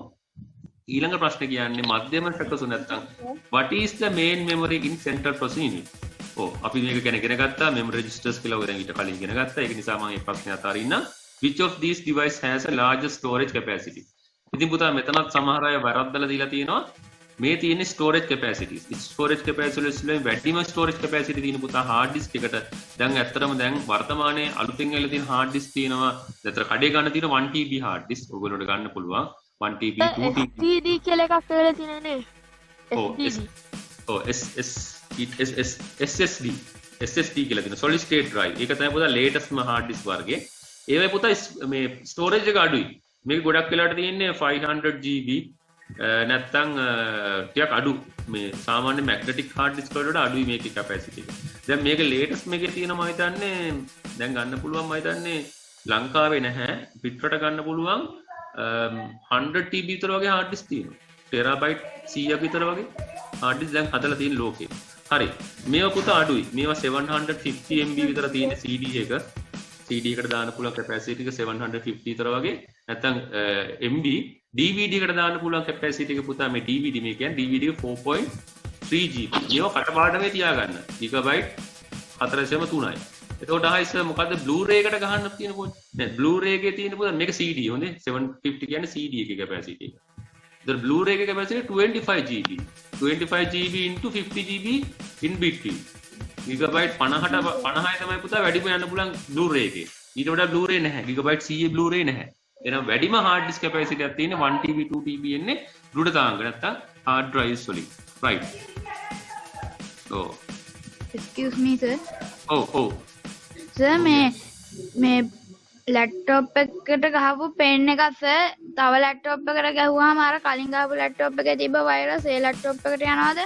S1: ඊළඟ ප්‍රශ්නේ කියන්නේ මධ්‍යම සැකසු නැත්නම් what is the main memory in central processing unit? අපි මේක ගැන ඉගෙන ගත්තා memory registers කියලා ඔය දැන් ඊට කලින් ඉගෙන ගත්තා. ඒක නිසා මම මේ ප්‍රශ්නේ අතාරින්න. which of these device has a larger storage capacity? ඉතින් පුතා මෙතනත් සමහර අය වරද්දලා දීලා තියෙනවා. මේ තියෙන්නේ storage capacities. storage capacities වලින් වැඩිම storage capacity තියෙන පුතා hard disk එකට. දැන් ඇත්තටම දැන් වර්තමානයේ අලුතෙන් එළ තියෙන hard disk තියෙනවා. දැන් කඩේ ගන්න තියෙන 1 TB hard disk ඔයගොල්ලෝට ගන්න පුළුවන්. 1 TB 2 TB
S2: SSD කියලා එකක් වෙලා තියෙනනේ.
S1: SSD කියලා තියෙන solid state drive. ඒක තමයි පුතා latest hard disk වර්ගේ. ඒවයි පුතා මේ storage එක අඩුයි. මේක ගොඩක් වෙලාට තියෙන්නේ 500 GB නැත්තම් ටිකක් අඩු මේ සාමාන්‍ය magnetic hard disk වලට අඩුයි මේකේ capacity එක. දැන් මේක latest මේකේ තියෙන මම හිතන්නේ දැන් ගන්න පුළුවන් මම හිතන්නේ ලංකාවේ නැහැ පිටරට ගන්න පුළුවන් 100 TB විතර වගේ hard disk තියෙනවා. terabyte 100ක් විතර වගේ hard disk දැන් හදලා තියෙන ලෝකේ. හරි. මේවා පුතා අඩුයි. මේවා 750 MB විතර තියෙන CD එක. CD එකට දාන්න පුළුවන් capacity එක 750 විතර වගේ. නැත්නම් MB DVD එකට දාන්න පුළුවන් capacity එක පුතා මේ DVD මේ කියන්නේ DVD එක 4.3 GB. මේවා කටපාඩමේ තියාගන්න. gigabyte 4.3යි. එතකොට ආයිස මොකද්ද Blu-ray එකට ගහන්න තියෙන පොඩි. නෑ Blu-ray එකේ තියෙන පුතා මේක CD හොඳේ 750 කියන්නේ CD එකේ capacity එක. The Blu-ray එකේ capacity 25 GB. 25 GB into 50 GB in between. gigabyte 50යි තමයි පුතා වැඩිම යන්න පුළුවන් Blu-ray එකේ. ඊට වඩා Blu-ray නැහැ. gigabyte 100 Blu-ray නැහැ. එහෙනම් වැඩිම hard disk capacity එකක් තියෙන්නේ 1 TB 2 TB එන්නේ දෘಢ තාංග නැත්තම් hard drives වලින්. right. so
S3: excuse me sir.
S1: oh
S3: sir මේ ලැප්ටොප් එකකට ගහපු පෙන් එකක් සර් තව ලැප්ටොප් එකකට ගැහුවාම අර කලින් ගහපු ලැප්ටොප් එකේ තිබ්බ වෛරස් ඒ ලැප්ටොප් එකට යනවද?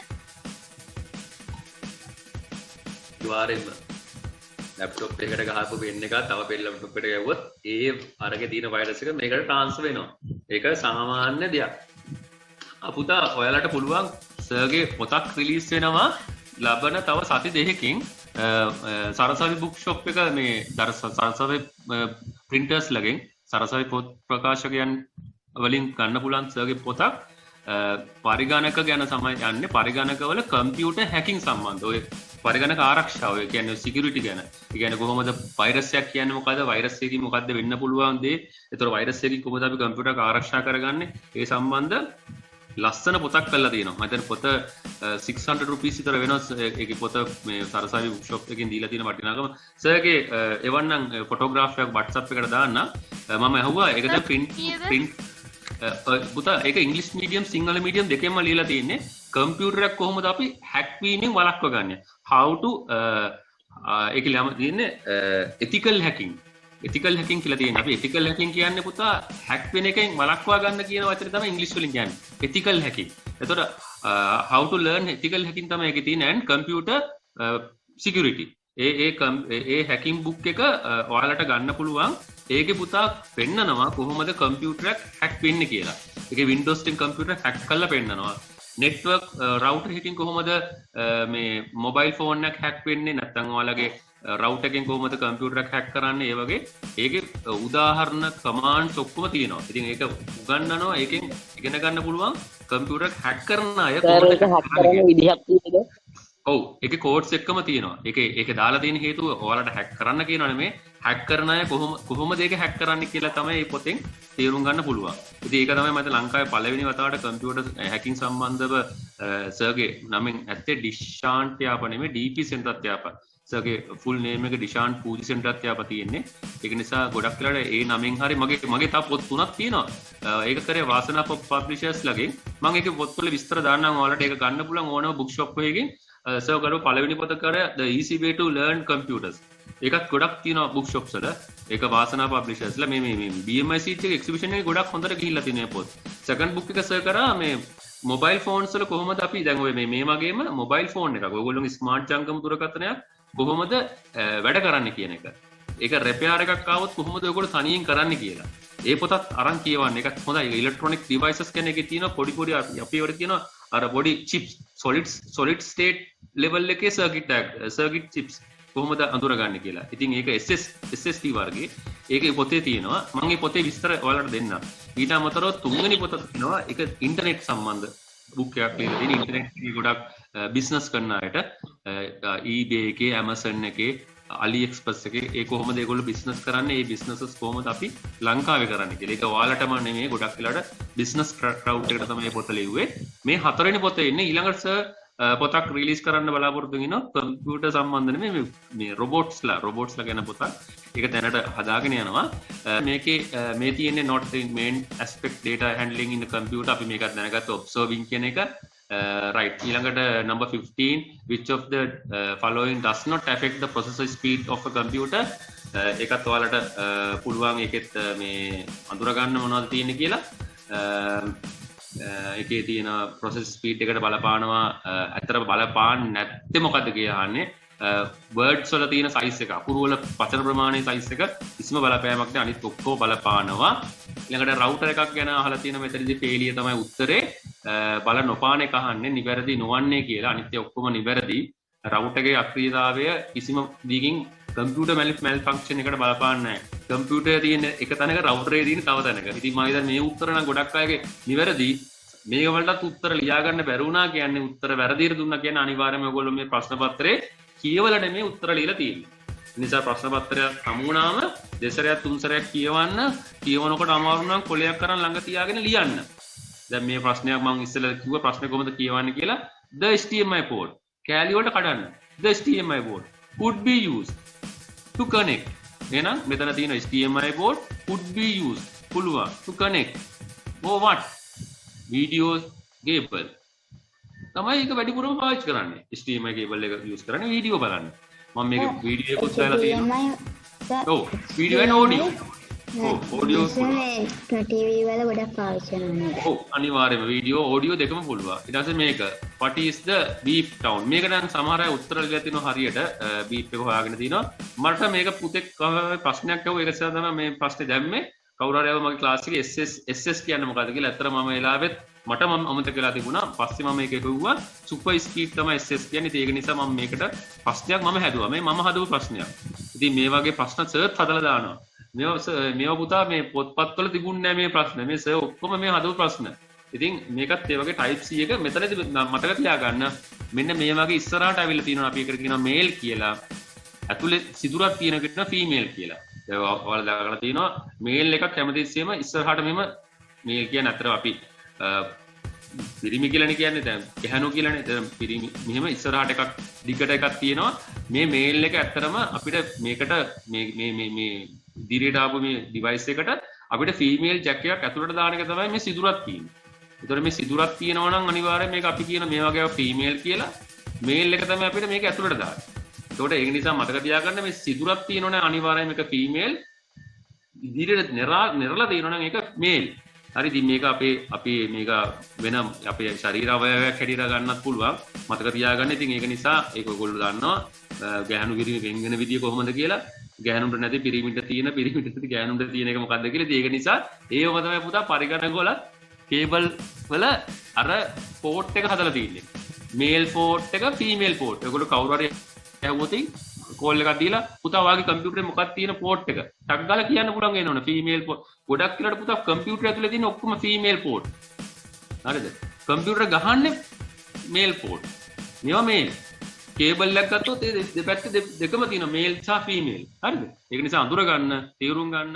S1: අනිවාර්යෙන්ම ලැප්ටොප් එකකට ගහපු පෙන් එක තව පෙන් ලැප්ටොප් එකට ගැහුවොත් ඒ අරගේ තියෙන වෛරස් එක මේකට ට්‍රාන්ස්ෆර් වෙනවා. ඒක සාමාන්‍ය දෙයක්. පුතා ඔයාලට පුළුවන් සර්ගේ පොතක් රිලීස් වෙනවා ලබන තව සති දෙකකින් සරසවි බුක් ෂොප් එක මේ සරසවි ප්‍රින්ටර්ස් ලගෙන් සරසවි පොත් ප්‍රකාශකයන් වලින් ගන්න පුළුවන් සර්ගේ පොතක් පරිගණක ගැන තමයි යන්නේ. පරිගණකවල කම්පියුටර් හැකින් සම්බන්ධ ඔය පරිගණක ආරක්ෂාව ඒ කියන්නේ සිකියුරිටි ගැන. ඒ කියන්නේ කොහොමද වෛරස් එකක් කියන්නේ මොකද්ද? වෛරස් එකකින් මොකද්ද වෙන්න පුළුවන් දේ. ඒතර වෛරස් එකකින් කොහොමද අපි කම්පියුටර් එක ආරක්ෂා කරගන්නේ? ඒ සම්බන්ධ ලස්සන පොතක් කරලා තියෙනවා. මම හිතන්නේ පොත 600 rupees විතර වෙනවා. ඒකේ පොත මේ සරසවි බුක් ෂොප් එකෙන් දීලා තියෙන වටිනාකම. සර්ගේ එවන්නම් ෆොටෝග්‍රාෆ් එකක් WhatsApp එකට දාන්න. මම අහුවා ඒක දැන් print පුතා ඒක ඉංග්‍රීසි මීඩියම් සිංහල මීඩියම් දෙකෙන්ම ලියලා තියෙන්නේ. කම්පියුටරයක් කොහොමද අපි හැක් වීමෙන් වළක්ව ගන්න. how to ඒක ලියම තියෙන්නේ ethical hacking. ethical hacking කියලා තියෙනවා. අපි ethical hacking කියන්නේ පුතා hack වෙන එකෙන් වළක්වා ගන්න කියන වචනේ තමයි ඉංග්‍රීසි වලින් කියන්නේ. ethical hacking. එතකොට how to learn ethical hacking තමයි ඒකේ තියෙන and computer security. ඒ හැකින් බුක් එක ඔයාලට ගන්න පුළුවන්. ඒකේ පුතා පෙන්නනවා කොහොමද කම්පියුටර් එක හැක් වෙන්නේ කියලා. ඒකේ Windows 10 කම්පියුටර් හැක් කරලා පෙන්නනවා. network router එකකින් කොහොමද මේ mobile phone එක හැක් වෙන්නේ නැත්නම් ඔයාලගේ router එකෙන් කොහොමද කම්පියුටර් එක හැක් කරන්නේ ඒ වගේ ඒකේ උදාහරණ commands ඔක්කොම තියෙනවා. ඉතින් ඒක උගන්වනවා ඒකෙන් ඉගෙන ගන්න පුළුවන් කම්පියුටර් එක හැක් කරන අය කොහොමද හැක් කරන විදිහක් තියෙද? ඔව් ඒකේ කෝඩ්ස් එක්කම තියෙනවා. ඒකේ දාලා තියෙන හේතුව ඔයාලට හැක් කරන්න කියනවා නෙමෙයි හැක් කරන අය කොහොමද ඒක හැක් කරන්නේ කියලා තමයි මේ පොතෙන් තේරුම් ගන්න පුළුවන්. ඉතින් ඒක තමයි මම ලංකාවේ පළවෙනි වතාවට කම්පියුටර් හැකින් සම්බන්ධව සර්ගේ නමින් ඇත්තේ ඩිෂාන්ට් යාප නෙමෙයි ඩීපී සෙන්ටර් යාප. සර්ගේ ෆුල් නේම් එක ඩිෂාන්ට් පූජි සෙන්ටර් යාප තියෙන්නේ. ඒක නිසා ගොඩක් වෙලාවට ඒ නමින් හරි මගේ තව පොත් තුනක් තියෙනවා. ඒක කරේ වාසනා පබ්ලිෂර්ස් ලගෙන්. මම ඒකේ පොත්වල විස්තර දාන්නම් ඔයාලට ඒක ගන්න පුළුවන් ඕනම බුක් ෂොප් එකකින්. සර් කරු පළවෙනි පොත කරේ the easy way to learn computers. ඒකත් ගොඩක් තියෙනවා බුක් ෂොප්ස් වල. ඒක වාසනා පබ්ලිෂර්ස් ලා මේ BMI seat එක එක්සිබිෂන් එකේ ගොඩක් හොඳට ගිහිල්ලා තියෙන මේ පොත්. සෙකන්ඩ් බුක් එක සර් කරා මේ මොබයිල් ෆෝන්ස් වල කොහොමද අපි දැන් ඔය මේ වගේම මොබයිල් ෆෝන් එකක් ඔයගොල්ලෝගේ ස්මාර්ට් ජංගම දුරකථනයක් කොහොමද වැඩ කරන්නේ කියන එක. ඒක රෙපෙයාර් එකක් ආවොත් කොහොමද ඔයගොල්ලෝ තනියෙන් කරන්නේ කියලා. ඒ පොතත් අරන් කියවන්න. ඒකත් හොඳයි. ඉලෙක්ට්‍රොනික ඩිවයිසස් කියන එකේ තියෙන පොඩි අපි ඒවට කියනවා අර body chips solid state level එකේ circuit chips කොහොමද අඳුරගන්නේ කියලා. ඉතින් ඒක SST වර්ගයේ ඒකේ පොතේ තියෙනවා. මම මේ පොතේ විස්තර ඔයාලට දෙන්නම්. ඊට අමතරව තුන්වෙනි පොත තියෙනවා. ඒක ඉන්ටර්නෙට් සම්බන්ධ බුක් එකක් ලියලා තියෙන. ඉන්ටර්නෙට් එකේ ගොඩක් බිස්නස් කරන අයට eBay එකේ Amazon එකේ AliExpress එකේ ඒ කොහොමද ඒගොල්ලෝ බිස්නස් කරන්නේ, ඒ බිස්නසස් කොහොමද අපි ලංකාවේ කරන්නේ කියලා. ඒක ඔයාලටම නෙමෙයි ගොඩක් වෙලාවට බිස්නස් ක්‍රවුඩ් එකට තමයි මේ පොත ලිව්වේ. මේ හතරවෙනි පොතේ ඉන්නේ ඊළඟට සර් පොතක් රිලීස් කරන්න බලාපොරොත්තු වෙනවා කම්පියුටර් සම්බන්ධ නෙමෙයි මේ රොබෝට්ස්ලා ගැන පොතක්. ඒක දැනට හදාගෙන යනවා. මේකේ මේ තියෙන්නේ not the main aspect data handling in the computer. අපි මේකත් දැනගත්ත observing කියන එක. Right. ඊළඟට number 15 which of the following does not affect the processor speed of a computer. ඒකත් ඔයාලට පුළුවන් ඒකෙත් මේ අඳුර ගන්න මොනවද තියෙන්නේ කියලා. එකේ තියෙන process speed එකට බලපානවා. ඇත්තට බලපාන්නේ නැත්තේ මොකද්ද කියලා අහන්නේ. words වල තියෙන size එක අකුරු වල වචන ප්‍රමාණයේ size එක කිසිම බලපෑමක් නැහැ. අනිත් ඔක්කොම බලපානවා. ඊළඟට router එකක් ගැන අහලා තියෙන මෙතනදී failure තමයි උත්තරේ. බල නොපාන එක අහන්නේ නිවැරදි නොවන්නේ කියලා. අනිත් ඔක්කොම නිවැරදි. router එකේ අක්‍රියතාවය කිසිම දිගින් computer malfunction එකට බලපාන්නේ නැහැ. computer එකේ තියෙන එක තැනක router එකේ තියෙන තව තැනක. ඉතින් මම හිතන්නේ මේ උත්තර නම් ගොඩක් අයගේ නිවැරදි. මේක වලටත් උත්තර ලියා ගන්න බැරි වුණා කියන්නේ උත්තර වැරදිට දුන්නා කියන්නේ අනිවාර්යයෙන්ම ඔයගොල්ලෝ මේ ප්‍රශ්න පත්‍රේ කියවලා නෙමෙයි උත්තර ලියලා තියෙන්නේ. ඒ නිසා ප්‍රශ්න පත්‍රයක් හමු වුණාම දෙසරයක් තුන් සැරයක් කියවන්න. කියවනකොට අමාරු නම් කොලයක් කරන් ළඟ තියාගෙන ලියන්න. දැන් මේ ප්‍රශ්නයක් මම ඉස්සෙල්ලා කිව්වා ප්‍රශ්නේ කොහොමද කියවන්නේ කියලා. the HDMI port කෑලි වලට කඩන්න. the HDMI port could be used to connect. එහෙනම් මෙතන තියෙන HDMI port could be used පුළුවන් to connect. for what? video cable. තමයි ඒක වැඩිපුරම පාවිච්චි කරන්නේ. HDMI cable එක use කරන්නේ වීඩියෝ බලන්න. මම මේක වීඩියෝ එකක් දාලා තියෙනවා. ඔව් video and audio. audio
S5: TV වල ගොඩක් පාවිච්චි කරනවා.
S1: ඔව් අනිවාර්යයෙන්ම වීඩියෝ ඔඩියෝ දෙකම පුළුවන්. ඊට පස්සේ මේක what is the beep sound. මේක නම් සමහර අය උත්තර ලියලා තිනවා හරියට beep එක හොයාගෙන තිනවා. මට මේක පුතෙක් ප්‍රශ්නයක් අහුව ඒක නිසා තමයි මේ ප්‍රශ්නේ දැම්මේ. කවුරු හරි ආව මගේ ක්ලාස් එකේ SS කියන්නේ මොකද්ද කියලා. ඇත්තට මම වෙලාවෙත් මට අමතක වෙලා තිබුණා. පස්සේ මම මේක කිව්වා සුපර් ස්පීඩ් තමයි SS කියන්නේ. ඒක නිසා මම මේකට ප්‍රශ්නයක් මම හැදුවා. මේ මම හදපු ප්‍රශ්නයක්. ඉතින් මේ වගේ ප්‍රශ්න සර්ත් හදලා දානවා. මේවා පුතා මේ පොත්පත්වල තිබුණේ නැහැ මේ ප්‍රශ්න. මේ සර් ඔක්කොම මේ හදපු ප්‍රශ්න. ඉතින් මේකත් ඒ වගේ type C එක මෙතනදී මතක තියාගන්න. මෙන්න මේ වගේ ඉස්සරහට අවිල්ල තියෙනවා. අපි ඒකට කියනවා male කියලා. ඇතුලේ සිදුරක් තියෙන එකට කියනවා female කියලා. ඔයාලා දාගලා තියෙනවා මේල් එකක් හැමතිස්සෙම ඉස්සරහට මෙම මේල් කියන්නේ අතර අපි පිරිමි කියලානේ කියන්නේ දැන් ගැහණු කියලානේ දැන් පිරිමි මෙහෙම ඉස්සරහට එකක් දිගට එකක් තියෙනවා මේ මේල් එක ඇත්තරම අපිට මේකට මේ ඉදිරියට ආපු මේ ඩිවයිස් එකට අපිට ෆීමේල් ජැක් එකක් ඇතුළට දාන එක තමයි මේ සිදුරක් තියෙන්නේ. ඒතර මේ සිදුරක් තියෙනවා නම් අනිවාර්යයෙන් මේක අපි කියන මේ වගේ ෆීමේල් කියලා මේල් එක තමයි අපිට මේක ඇතුළට දාන්නේ. ඒකට ඒක නිසා මතක තියාගන්න මේ සිදුරක් තියෙනවනේ අනිවාර්යයෙන් මේක ෆීමේල් ඉදිරියට නිරලා තියෙනවනම් ඒක මේල්. හරි ඉතින් මේක අපේ මේක වෙන අපේ ශරීර අවයවයක් හැටියට ගන්නත් පුළුවන්. මතක තියාගන්න. ඉතින් ඒක නිසා ඒක ඔයගොල්ලෝ දන්නවා ගැහණු පිරිමි වෙන්ගෙන විදිය කොහොමද කියලා ගැහණුන්ට නැති පිරිමින්ට තියෙන පිරිමින්ට නැති ගැහණුන්ට තියෙන එක මොකද්ද කියලා ඒක නිසා ඒවම තමයි පුතා පරිගණක වල කේබල් වල අර පෝට් එක හදලා තියෙන්නේ මේල් පෝට් එක ෆීමේල් පෝට්. ඒගොල්ලෝ කවුරු හරි ඇහුවොත් කෝල් එකක් දීලා පුතා වාගේ කම්පියුටරේ මොකක්ද තියෙන පෝට් එක ටක් ගාලා කියන්න පුළුවන් වෙනවනේ ෆීමේල් පෝට්. ගොඩක් වෙලාවට පුතා කම්පියුටර් ඇතුලේ තියෙන ඔක්කොම ෆීමේල් පෝට්. හරිද? කම්පියුටර් ගහන්නේ මේල් පෝට්. මේවා මේල්. කේබල් එකක් ගත්තොත් ඒ දෙපැත්තේ දෙකම තියෙනවා මේල් සහ ෆීමේල්. හරිද? ඒක නිසා අඳුර ගන්න, තීරුම් ගන්න